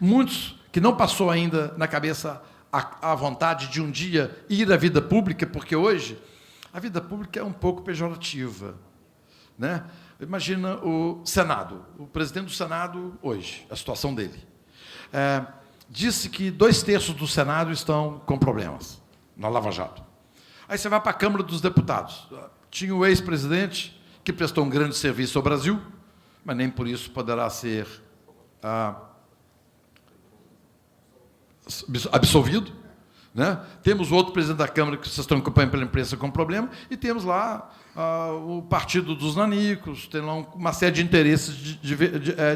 Muitos que não passou ainda na cabeça a vontade de um dia ir à vida pública, porque hoje a vida pública é um pouco pejorativa, né? Imagina o Senado, o presidente do Senado hoje, a situação dele. Disse que 2/3 do Senado estão com problemas na Lava Jato. Aí você vai para a Câmara dos Deputados. Tinha o ex-presidente que prestou um grande serviço ao Brasil, mas nem por isso poderá ser absolvido, né? Temos o outro presidente da Câmara que vocês estão acompanhando pela imprensa com problema, e temos lá o Partido dos Nanicos, tem lá uma série de interesses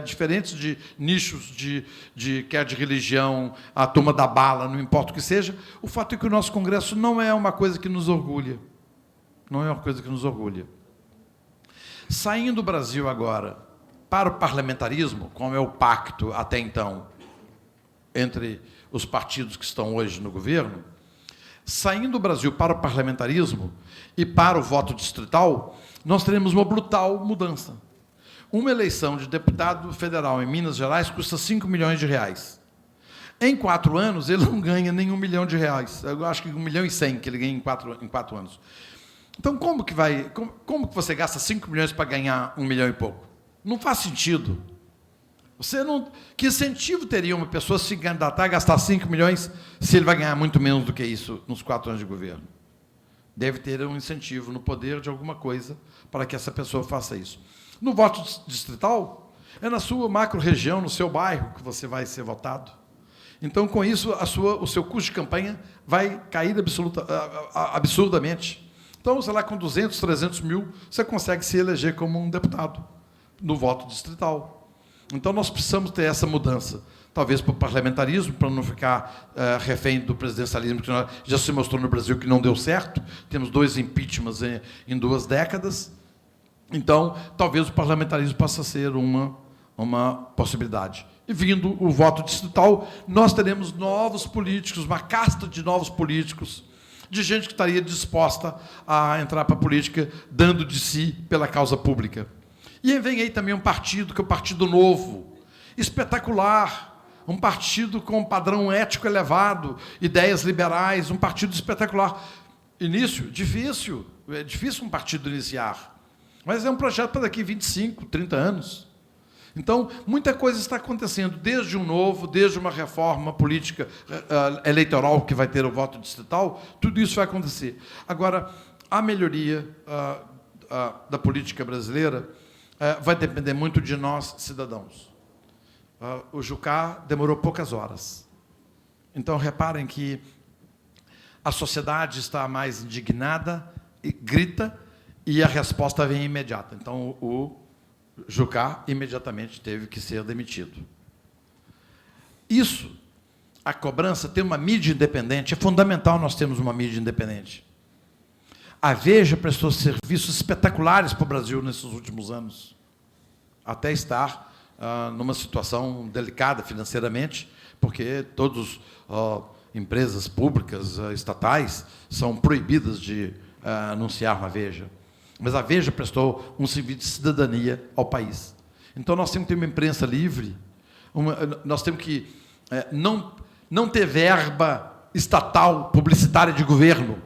diferentes, de nichos, quer de religião, a turma da bala, não importa o que seja. O fato é que o nosso Congresso não é uma coisa que nos orgulha. Não é uma coisa que nos orgulha. Saindo do Brasil agora para o parlamentarismo, como é o pacto até então entre os partidos que estão hoje no governo, saindo do Brasil para o parlamentarismo e para o voto distrital, nós teremos uma brutal mudança. Uma eleição de deputado federal em Minas Gerais custa 5 milhões de reais. Em 4 anos, ele não ganha nem R$1 milhão. Eu acho que 1,1 milhão que ele ganha em 4 anos. Então, como que você gasta 5 milhões para ganhar 1 milhão e pouco? Não faz sentido. Que incentivo teria uma pessoa se candidatar a gastar 5 milhões se ele vai ganhar muito menos do que isso nos 4 anos de governo? Deve ter um incentivo no poder de alguma coisa para que essa pessoa faça isso. No voto distrital, é na sua macro-região, no seu bairro, que você vai ser votado. Então, com isso, o seu custo de campanha vai cair absurdamente. Então, sei lá, com 200, 300 mil, você consegue se eleger como um deputado no voto distrital. Então, nós precisamos ter essa mudança, talvez para o parlamentarismo, para não ficar refém do presidencialismo, que já se mostrou no Brasil que não deu certo. Temos 2 impeachments em 2 décadas. Então, talvez o parlamentarismo possa ser uma possibilidade. E, vindo o voto distrital, nós teremos novos políticos, uma casta de novos políticos, de gente que estaria disposta a entrar para a política, dando de si pela causa pública. E vem aí também um partido, que é o Partido Novo, espetacular, um partido com um padrão ético elevado, ideias liberais, um partido espetacular. Início, difícil, é difícil um partido iniciar, mas é um projeto para daqui 25, 30 anos. Então, muita coisa está acontecendo, desde um novo, desde uma reforma política eleitoral que vai ter o voto distrital, tudo isso vai acontecer. Agora, a melhoria da política brasileira vai depender muito de nós, cidadãos. O Jucá demorou poucas horas. Então, reparem que a sociedade está mais indignada, e grita, e a resposta vem imediata. Então, o Jucá imediatamente teve que ser demitido. Isso, a cobrança, ter uma mídia independente, é fundamental nós termos uma mídia independente. A Veja prestou serviços espetaculares para o Brasil nesses últimos anos, até estar numa situação delicada financeiramente, porque todas empresas públicas, estatais, são proibidas de anunciar na Veja. Mas a Veja prestou um serviço de cidadania ao país. Então, nós temos que ter uma imprensa livre, nós temos que não ter verba estatal, publicitária de governo,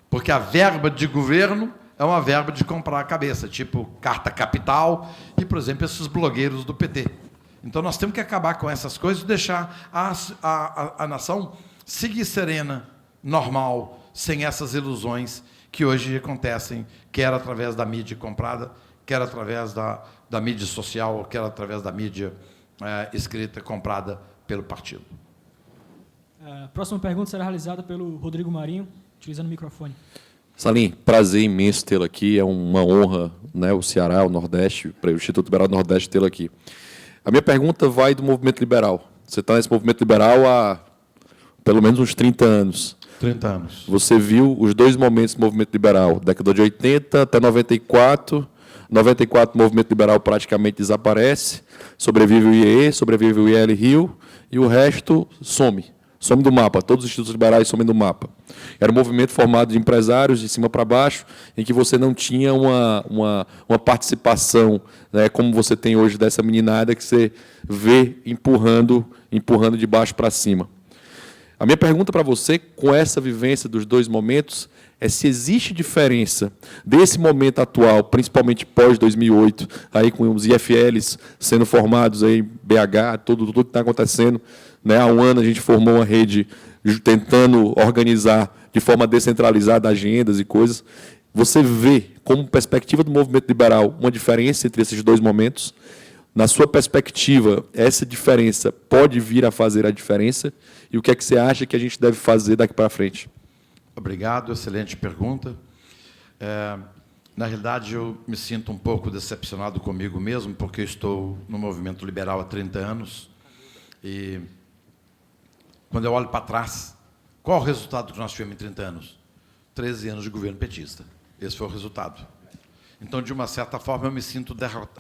porque a verba de governo é uma verba de comprar a cabeça, tipo Carta Capital e, por exemplo, esses blogueiros do PT. Então, nós temos que acabar com essas coisas e deixar a nação seguir serena, normal, sem essas ilusões que hoje acontecem, quer através da mídia comprada, quer através da mídia social, quer através da mídia escrita comprada pelo partido. A próxima pergunta será realizada pelo Rodrigo Marinho, utilizando o microfone. Salim, prazer imenso tê-lo aqui, é uma honra, né, o Ceará, o Nordeste, o Instituto Liberal do Nordeste tê-lo aqui. A minha pergunta vai do movimento liberal. Você está nesse movimento liberal há pelo menos uns 30 anos. 30 anos. Você viu os dois momentos do movimento liberal, década de 80 até 94. 94, o movimento liberal praticamente desaparece, sobrevive o IE, sobrevive o IL Rio, e o resto some do mapa. Todos os institutos liberais somem do mapa. Era um movimento formado de empresários, de cima para baixo, em que você não tinha uma participação, né, como você tem hoje dessa meninada, que você vê empurrando de baixo para cima. A minha pergunta para você, com essa vivência dos dois momentos, é se existe diferença desse momento atual, principalmente pós-2008, aí com os IFLs sendo formados aí em BH, tudo que está acontecendo. Né? Há um ano a gente formou uma rede tentando organizar de forma descentralizada agendas e coisas. Você vê, como perspectiva do movimento liberal, uma diferença entre esses dois momentos? Na sua perspectiva, essa diferença pode vir a fazer a diferença? E o que é que você acha que a gente deve fazer daqui para frente? Obrigado, excelente pergunta. Na realidade, eu me sinto um pouco decepcionado comigo mesmo, porque eu estou no movimento liberal há 30 anos. E, quando eu olho para trás, qual o resultado que nós tivemos em 30 anos? 13 anos de governo petista. Esse foi o resultado. Então, de uma certa forma, eu me sinto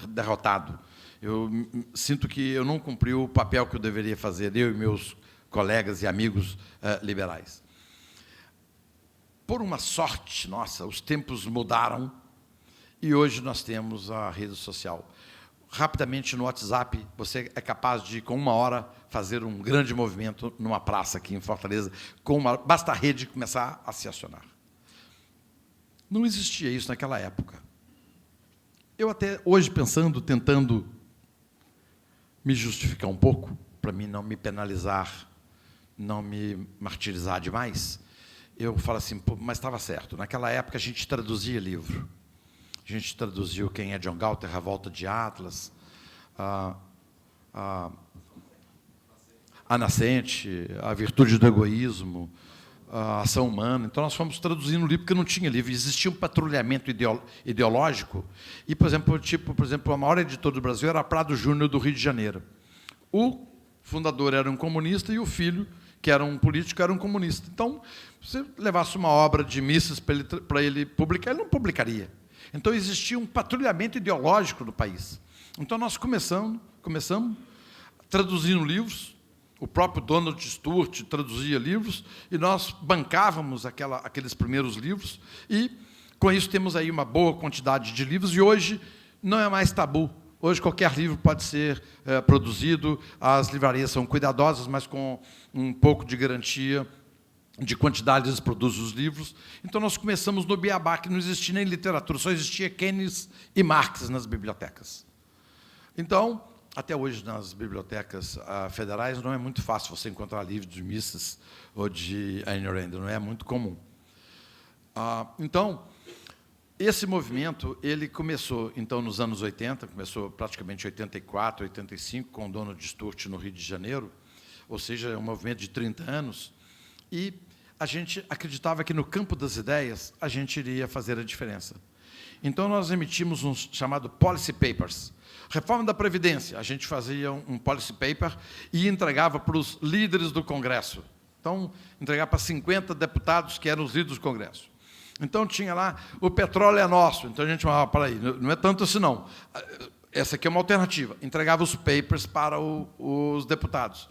derrotado. Eu sinto que eu não cumpri o papel que eu deveria fazer, eu e meus colegas e amigos liberais. Por uma sorte nossa, os tempos mudaram e hoje nós temos a rede social. Rapidamente, no WhatsApp, você é capaz de, com 1 hora, fazer um grande movimento numa praça aqui em Fortaleza, basta a rede começar a se acionar. Não existia isso naquela época. Eu até hoje, tentando me justificar um pouco, para mim não me penalizar, não me martirizar demais, eu falo assim, mas estava certo. Naquela época a gente traduzia livro. A gente traduziu Quem é John Galter, A Volta de Atlas, A Nascente, A Virtude do Egoísmo, A Ação Humana. Então, nós fomos traduzindo o livro, porque não tinha livro. Existia um patrulhamento ideológico. E, por exemplo, a maior editora do Brasil era a Prado Júnior, do Rio de Janeiro. O fundador era um comunista e o filho, que era um político, era um comunista. Então, se você levasse uma obra de Mises para ele publicar, ele não publicaria. Então, existia um patrulhamento ideológico do país. Então, nós começamos traduzindo livros, O próprio Donald Stewart traduzia livros e nós bancávamos aqueles primeiros livros e, com isso, temos aí uma boa quantidade de livros e hoje não é mais tabu. Hoje qualquer livro pode ser produzido, as livrarias são cuidadosas, mas com um pouco de garantia de quantidade eles produzem os livros. Então nós começamos no beabá, que não existia nem literatura, só existia Keynes e Marx nas bibliotecas. Então, até hoje, nas bibliotecas federais, não é muito fácil você encontrar livros de Mises ou de Ayn Rand, não é muito comum. Então, esse movimento ele começou então, nos anos 80, começou praticamente em 84, 85, com o Donald Stewart no Rio de Janeiro, ou seja, é um movimento de 30 anos, e a gente acreditava que, no campo das ideias, a gente iria fazer a diferença. Então, nós emitimos um chamado Policy Papers. Reforma da Previdência, a gente fazia um policy paper e entregava para os líderes do Congresso. Então, entregava para 50 deputados que eram os líderes do Congresso. Então, tinha lá, o petróleo é nosso. Então, a gente falava, para aí, não é tanto assim, não. Essa aqui é uma alternativa. Entregava os papers para os deputados.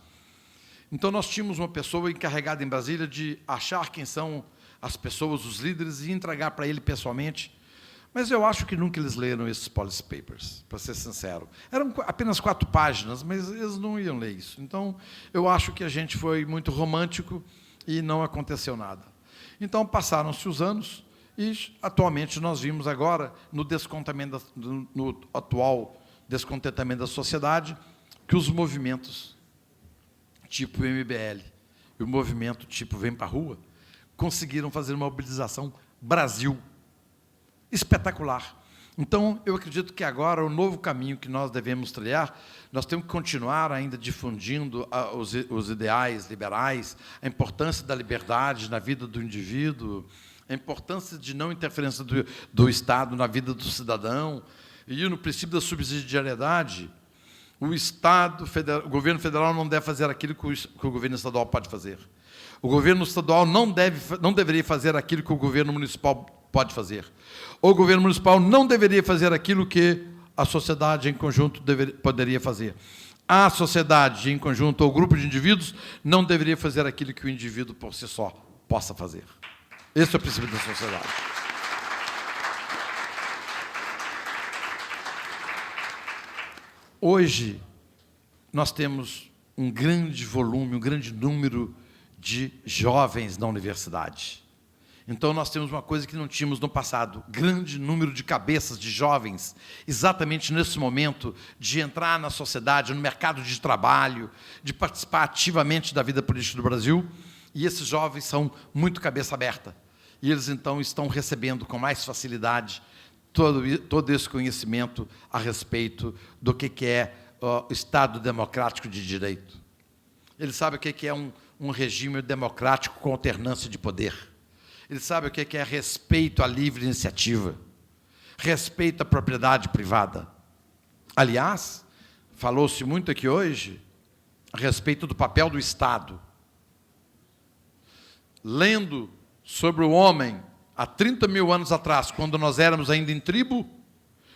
Então, nós tínhamos uma pessoa encarregada em Brasília de achar quem são as pessoas, os líderes, e entregar para ele pessoalmente. Mas eu acho que nunca eles leram esses policy papers, para ser sincero. Eram apenas 4 páginas, mas eles não iam ler isso. Então, eu acho que a gente foi muito romântico e não aconteceu nada. Então, passaram-se os anos e, atualmente, nós vimos agora, no atual descontentamento da sociedade, que os movimentos tipo MBL e o movimento tipo Vem para a Rua conseguiram fazer uma mobilização Brasil espetacular. Então, eu acredito que agora o novo caminho que nós devemos trilhar, nós temos que continuar ainda difundindo os ideais liberais, a importância da liberdade na vida do indivíduo, a importância de não interferência do Estado na vida do cidadão, e no princípio da subsidiariedade. O governo federal não deve fazer aquilo que o governo estadual pode fazer. O governo estadual não deveria fazer aquilo que o governo municipal pode fazer. O governo municipal não deveria fazer aquilo que a sociedade em conjunto poderia fazer. A sociedade em conjunto ou grupo de indivíduos não deveria fazer aquilo que o indivíduo por si só possa fazer. Esse é o princípio da sociedade. Hoje, nós temos um grande volume, um grande número de jovens na universidade. Então, nós temos uma coisa que não tínhamos no passado, grande número de cabeças de jovens, exatamente nesse momento, de entrar na sociedade, no mercado de trabalho, de participar ativamente da vida política do Brasil, e esses jovens são muito cabeça aberta. E eles, então, estão recebendo com mais facilidade todo esse conhecimento a respeito do que é o Estado democrático de direito. Eles sabem o que é um regime democrático com alternância de poder. Ele sabe o que é respeito à livre iniciativa, respeito à propriedade privada. Aliás, falou-se muito aqui hoje a respeito do papel do Estado. Lendo sobre o homem há 30 mil anos atrás, quando nós éramos ainda em tribo,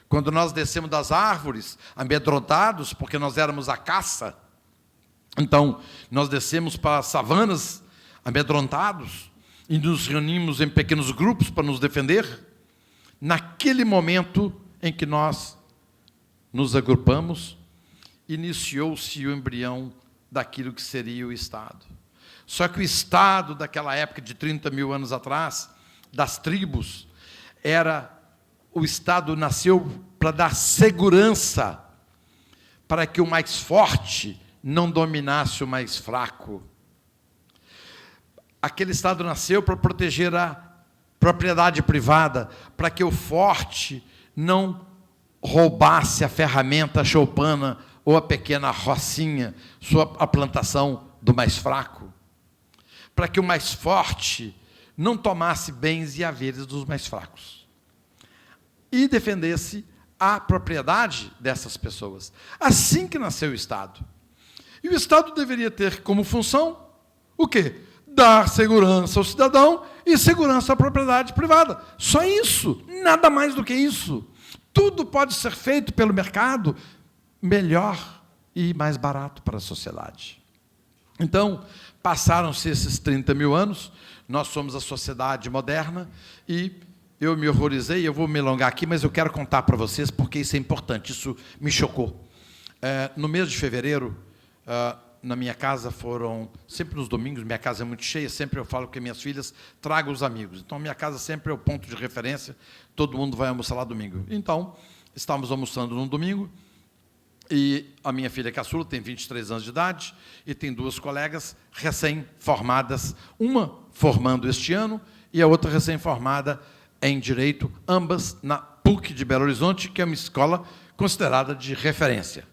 quando nós descemos das árvores, amedrontados, porque nós éramos a caça, então nós descemos para as savanas amedrontados, e nos reunimos em pequenos grupos para nos defender, naquele momento em que nós nos agrupamos, iniciou-se o embrião daquilo que seria o Estado. Só que o Estado daquela época, de 30 mil anos atrás, das tribos, o Estado nasceu para dar segurança, para que o mais forte não dominasse o mais fraco. Aquele Estado nasceu para proteger a propriedade privada, para que o forte não roubasse a ferramenta choupana ou a pequena rocinha, a plantação do mais fraco, para que o mais forte não tomasse bens e haveres dos mais fracos e defendesse a propriedade dessas pessoas. Assim que nasceu o Estado. E o Estado deveria ter como função o quê? Dar segurança ao cidadão e segurança à propriedade privada. Só isso, nada mais do que isso. Tudo pode ser feito pelo mercado melhor e mais barato para a sociedade. Então, passaram-se esses 30 mil anos, nós somos a sociedade moderna, e eu me horrorizei, eu vou me alongar aqui, mas eu quero contar para vocês, porque isso é importante, isso me chocou. No mês de fevereiro, na minha casa foram, sempre nos domingos, minha casa é muito cheia, sempre eu falo que minhas filhas tragam os amigos. Então, minha casa sempre é o ponto de referência, todo mundo vai almoçar lá domingo. Então, estávamos almoçando num domingo, e a minha filha caçula tem 23 anos de idade, e tem duas colegas recém-formadas, uma formando este ano, e a outra recém-formada em Direito, ambas na PUC de Belo Horizonte, que é uma escola considerada de referência.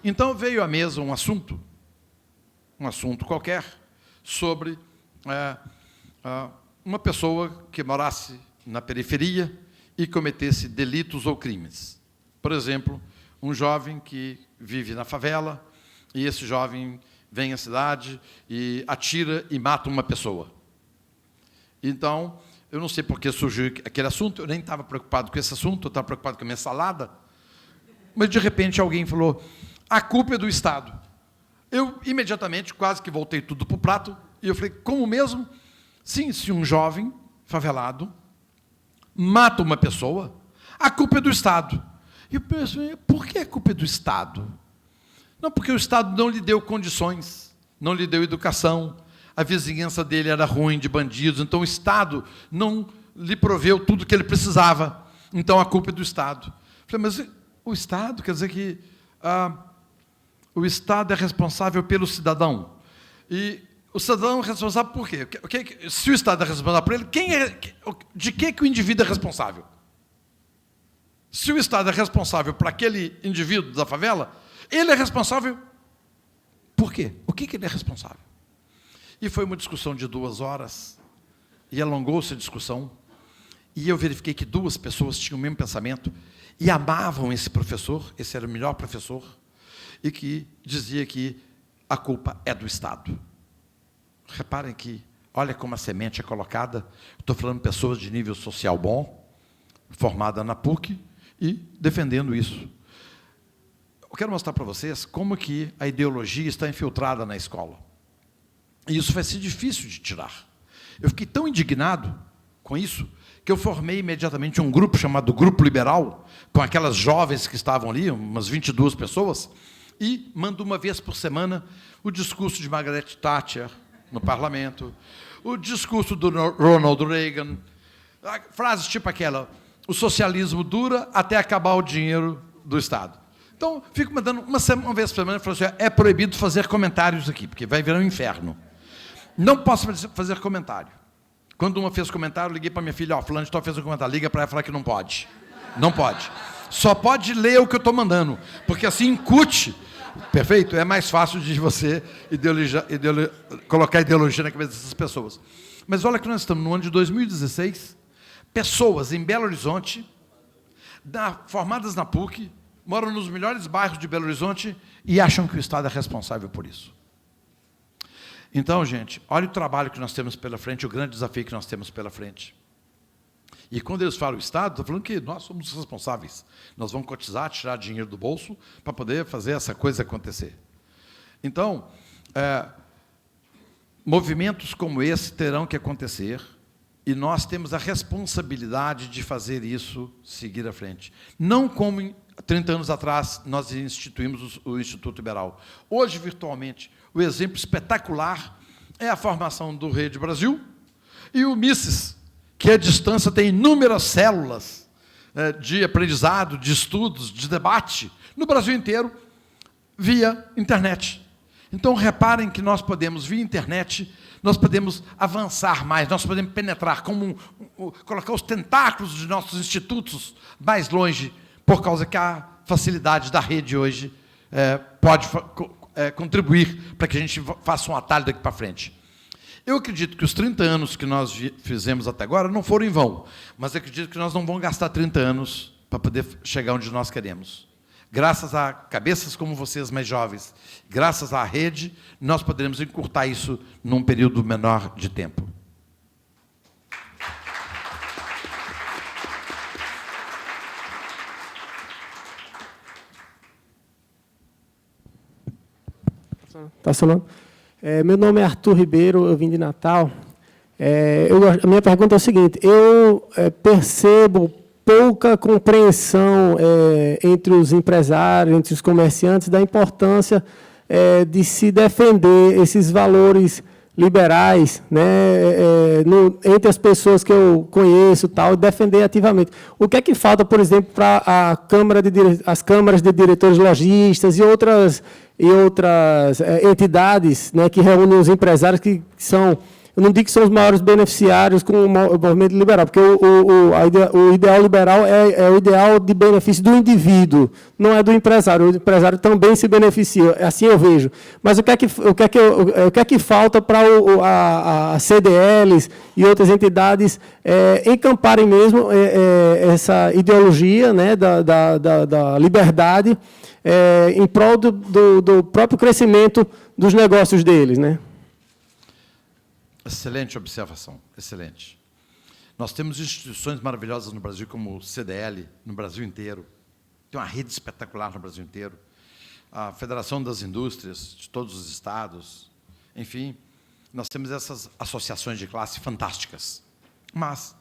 Então, veio à mesa um assunto qualquer, sobre uma pessoa que morasse na periferia e cometesse delitos ou crimes. Por exemplo, um jovem que vive na favela, e esse jovem vem à cidade e atira e mata uma pessoa. Então, eu não sei por que surgiu aquele assunto, eu nem estava preocupado com esse assunto, eu estava preocupado com a minha salada, mas, de repente, alguém falou: a culpa é do Estado. Eu, imediatamente, quase que voltei tudo para o prato, e eu falei: como mesmo? Sim, se um jovem favelado mata uma pessoa, a culpa é do Estado. E eu pensei: por que a culpa é do Estado? Não, porque o Estado não lhe deu condições, não lhe deu educação, a vizinhança dele era ruim, de bandidos, então o Estado não lhe proveu tudo o que ele precisava, então a culpa é do Estado. Eu falei: mas o Estado quer dizer que o Estado é responsável pelo cidadão. E o cidadão é responsável por quê? Se o Estado é responsável por ele, de que o indivíduo é responsável? Se o Estado é responsável por aquele indivíduo da favela, ele é responsável por quê? O que ele é responsável? E foi uma discussão de 2 horas, e alongou-se a discussão, e eu verifiquei que 2 pessoas tinham o mesmo pensamento, e amavam esse professor, esse era o melhor professor, e que dizia que a culpa é do Estado. Reparem que, olha como a semente é colocada, estou falando de pessoas de nível social bom, formada na PUC, e defendendo isso. Eu quero mostrar para vocês como que a ideologia está infiltrada na escola. E isso vai ser difícil de tirar. Eu fiquei tão indignado com isso, que eu formei imediatamente um grupo chamado Grupo Liberal, com aquelas jovens que estavam ali, umas 22 pessoas, e mando uma vez por semana o discurso de Margaret Thatcher no parlamento, o discurso do Ronald Reagan, frases tipo aquela: o socialismo dura até acabar o dinheiro do Estado. Então, fico mandando uma vez por semana, e falo assim: é proibido fazer comentários aqui, porque vai virar um inferno. Não posso fazer comentário. Quando uma fez comentário, eu liguei para minha filha: fulano de tal fez um comentário, liga para ela falar que não pode. Não pode. Só pode ler o que eu estou mandando, porque assim incute, perfeito? É mais fácil de você colocar ideologia na cabeça dessas pessoas. Mas olha que nós estamos no ano de 2016, pessoas em Belo Horizonte, formadas na PUC, moram nos melhores bairros de Belo Horizonte e acham que o Estado é responsável por isso. Então, gente, olha o trabalho que nós temos pela frente, o grande desafio que nós temos pela frente. E quando eles falam Estado, estão falando que nós somos responsáveis. Nós vamos cotizar, tirar dinheiro do bolso para poder fazer essa coisa acontecer. Então, movimentos como esse terão que acontecer, e nós temos a responsabilidade de fazer isso seguir à frente. Não como 30 anos atrás nós instituímos o Instituto Liberal. Hoje, virtualmente, o exemplo espetacular é a formação do Rede Brasil e o Mises, que à distância tem inúmeras células de aprendizado, de estudos, de debate, no Brasil inteiro, via internet. Então, reparem que nós podemos, via internet, nós podemos avançar mais, nós podemos penetrar, colocar os tentáculos de nossos institutos mais longe, por causa que a facilidade da rede hoje pode contribuir para que a gente faça um atalho daqui para frente. Eu acredito que os 30 anos que nós fizemos até agora não foram em vão, mas acredito que nós não vamos gastar 30 anos para poder chegar onde nós queremos. Graças a cabeças como vocês, mais jovens, graças à rede, nós poderemos encurtar isso num período menor de tempo. Tá falando? Meu nome é Arthur Ribeiro, eu vim de Natal. A minha pergunta é o seguinte: eu percebo pouca compreensão entre os empresários, entre os comerciantes, da importância de se defender esses valores liberais, né, entre as pessoas que eu conheço, tal, defender ativamente. O que é que falta, por exemplo, para as câmaras de diretores lojistas e outras entidades, né, que reúnem os empresários que são, eu não digo que são os maiores beneficiários com o movimento liberal, porque o ideal liberal é o ideal de benefício do indivíduo, não é do empresário. O empresário também se beneficia, assim eu vejo. Mas o que é que falta para a CDLs e outras entidades encamparem mesmo essa ideologia, né, da liberdade em prol do próprio crescimento dos negócios deles, né? Excelente observação, excelente. Nós temos instituições maravilhosas no Brasil, como o CDL, no Brasil inteiro. Tem uma rede espetacular no Brasil inteiro. A Federação das Indústrias, de todos os estados. Enfim, nós temos essas associações de classe fantásticas. Mas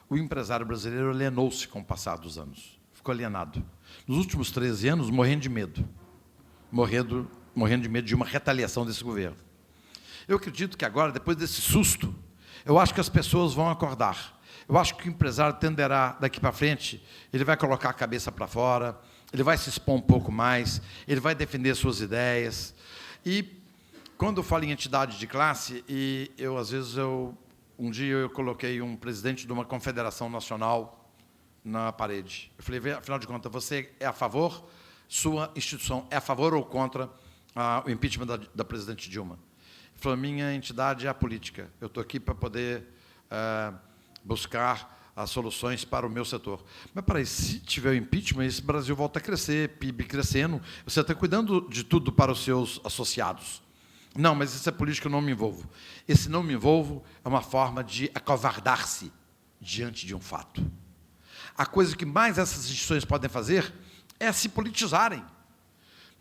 o empresário brasileiro alienou-se com o passar dos anos. Ficou alienado. Nos últimos 13 anos, morrendo de medo. Morrendo de medo de uma retaliação desse governo. Eu acredito que agora, depois desse susto, eu acho que as pessoas vão acordar. Eu acho que o empresário tenderá, daqui para frente, ele vai colocar a cabeça para fora, ele vai se expor um pouco mais, ele vai defender suas ideias. E, quando eu falo em entidade de classe, um dia eu coloquei um presidente de uma confederação nacional na parede. Eu falei, afinal de contas, você é a favor, sua instituição é a favor ou contra o impeachment da presidente Dilma? Ele falou, minha entidade é a política. Eu estou aqui para poder buscar as soluções para o meu setor. Mas, peraí, se tiver o impeachment, esse Brasil volta a crescer, PIB crescendo, você está cuidando de tudo para os seus associados. Não, mas isso é política, eu não me envolvo. Esse não me envolvo é uma forma de acovardar-se diante de um fato. A coisa que mais essas instituições podem fazer é se politizarem.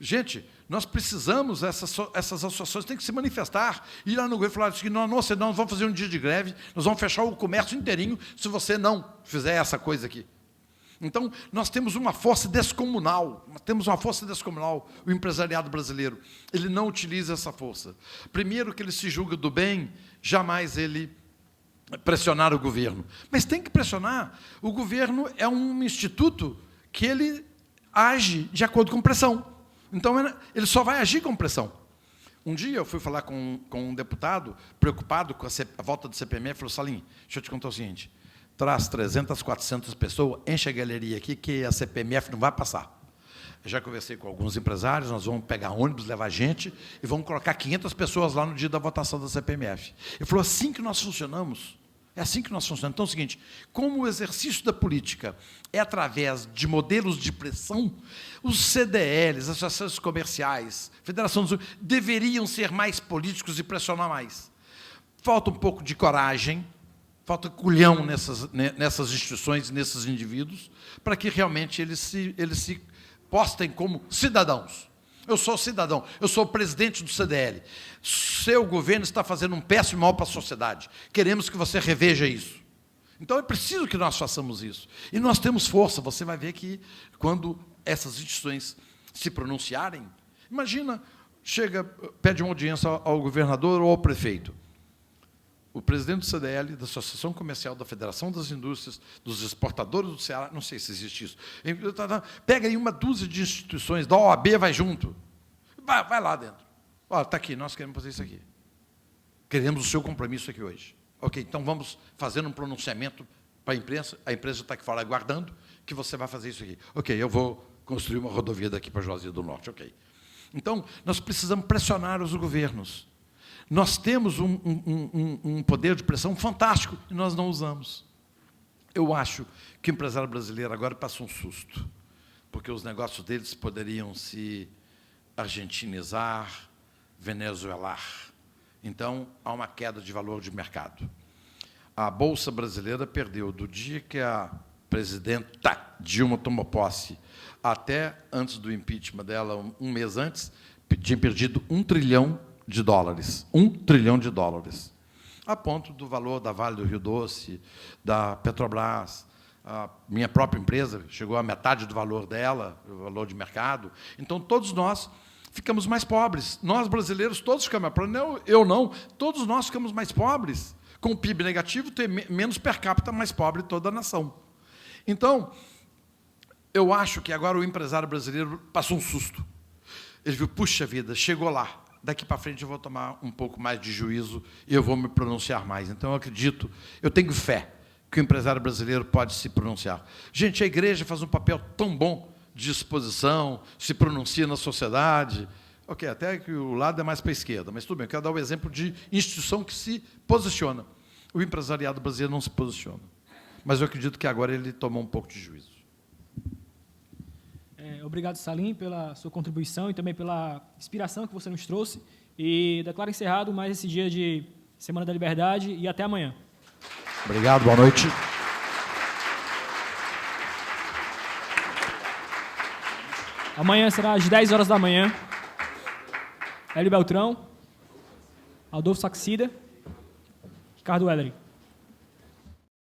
Gente, nós precisamos, essas associações têm que se manifestar, ir lá no governo e falar que nós vamos fazer um dia de greve, nós vamos fechar o comércio inteirinho se você não fizer essa coisa aqui. Então, nós temos uma força descomunal, o empresariado brasileiro. Ele não utiliza essa força. Primeiro, que ele se julga do bem, jamais ele pressionar o governo. Mas tem que pressionar. O governo é um instituto que ele age de acordo com pressão. Então, ele só vai agir com pressão. Um dia eu fui falar com um deputado preocupado com a volta do CPMF, ele falou, Salim, deixa eu te contar o seguinte, traz 300, 400 pessoas, enche a galeria aqui, que a CPMF não vai passar. Eu já conversei com alguns empresários, nós vamos pegar ônibus, levar gente, e vamos colocar 500 pessoas lá no dia da votação da CPMF. Ele falou, assim que nós funcionamos. É assim que nós funcionamos. Então, é o seguinte, como o exercício da política é através de modelos de pressão, os CDLs, as associações comerciais, federações deveriam ser mais políticos e pressionar mais. Falta um pouco de coragem, falta culhão nessas instituições, nesses indivíduos, para que realmente eles se postem como cidadãos. Eu sou cidadão, eu sou o presidente do CDL. Seu governo está fazendo um péssimo mal para a sociedade. Queremos que você reveja isso. Então, é preciso que nós façamos isso. E nós temos força. Você vai ver que, quando essas instituições se pronunciarem, imagina, pede uma audiência ao governador ou ao prefeito. O presidente do CDL, da Associação Comercial, da Federação das Indústrias, dos exportadores do Ceará, não sei se existe isso. Pega aí uma dúzia de instituições, da OAB vai junto. Vai lá dentro. Olha, está aqui, nós queremos fazer isso aqui. Queremos o seu compromisso aqui hoje. Ok, então vamos fazer um pronunciamento para a imprensa está aqui fora aguardando que você vai fazer isso aqui. Ok, eu vou construir uma rodovia daqui para Juazeiro do Norte. Ok. Então, nós precisamos pressionar os governos. Nós temos um poder de pressão fantástico e nós não usamos. Eu acho que o empresário brasileiro agora passa um susto, porque os negócios deles poderiam se argentinizar, venezuelar. Então, há uma queda de valor de mercado. A Bolsa Brasileira perdeu, do dia que a presidenta Dilma tomou posse até antes do impeachment dela, um mês antes, tinha perdido $1 trilhão. $1 trilhão. A ponto do valor da Vale do Rio Doce, da Petrobras, a minha própria empresa chegou à metade do valor dela, o valor de mercado. Então, todos nós ficamos mais pobres. Nós, brasileiros, todos ficamos mais pobres. Eu não, todos nós ficamos mais pobres. Com o PIB negativo, tem menos per capita, mais pobre toda a nação. Então, eu acho que agora o empresário brasileiro passou um susto. Ele viu, puxa vida, chegou lá. Daqui para frente eu vou tomar um pouco mais de juízo e eu vou me pronunciar mais. Então, eu acredito, eu tenho fé que o empresário brasileiro pode se pronunciar. Gente, a igreja faz um papel tão bom de exposição, se pronuncia na sociedade. Ok, até que o lado é mais para a esquerda, mas tudo bem, eu quero dar o exemplo de instituição que se posiciona. O empresariado brasileiro não se posiciona. Mas eu acredito que agora ele tomou um pouco de juízo. Obrigado, Salim, pela sua contribuição e também pela inspiração que você nos trouxe. E declaro encerrado mais esse dia de Semana da Liberdade e até amanhã. Obrigado, boa noite. Amanhã será às 10 horas da manhã. Hélio Beltrão, Adolfo Saxida, Ricardo Wellery.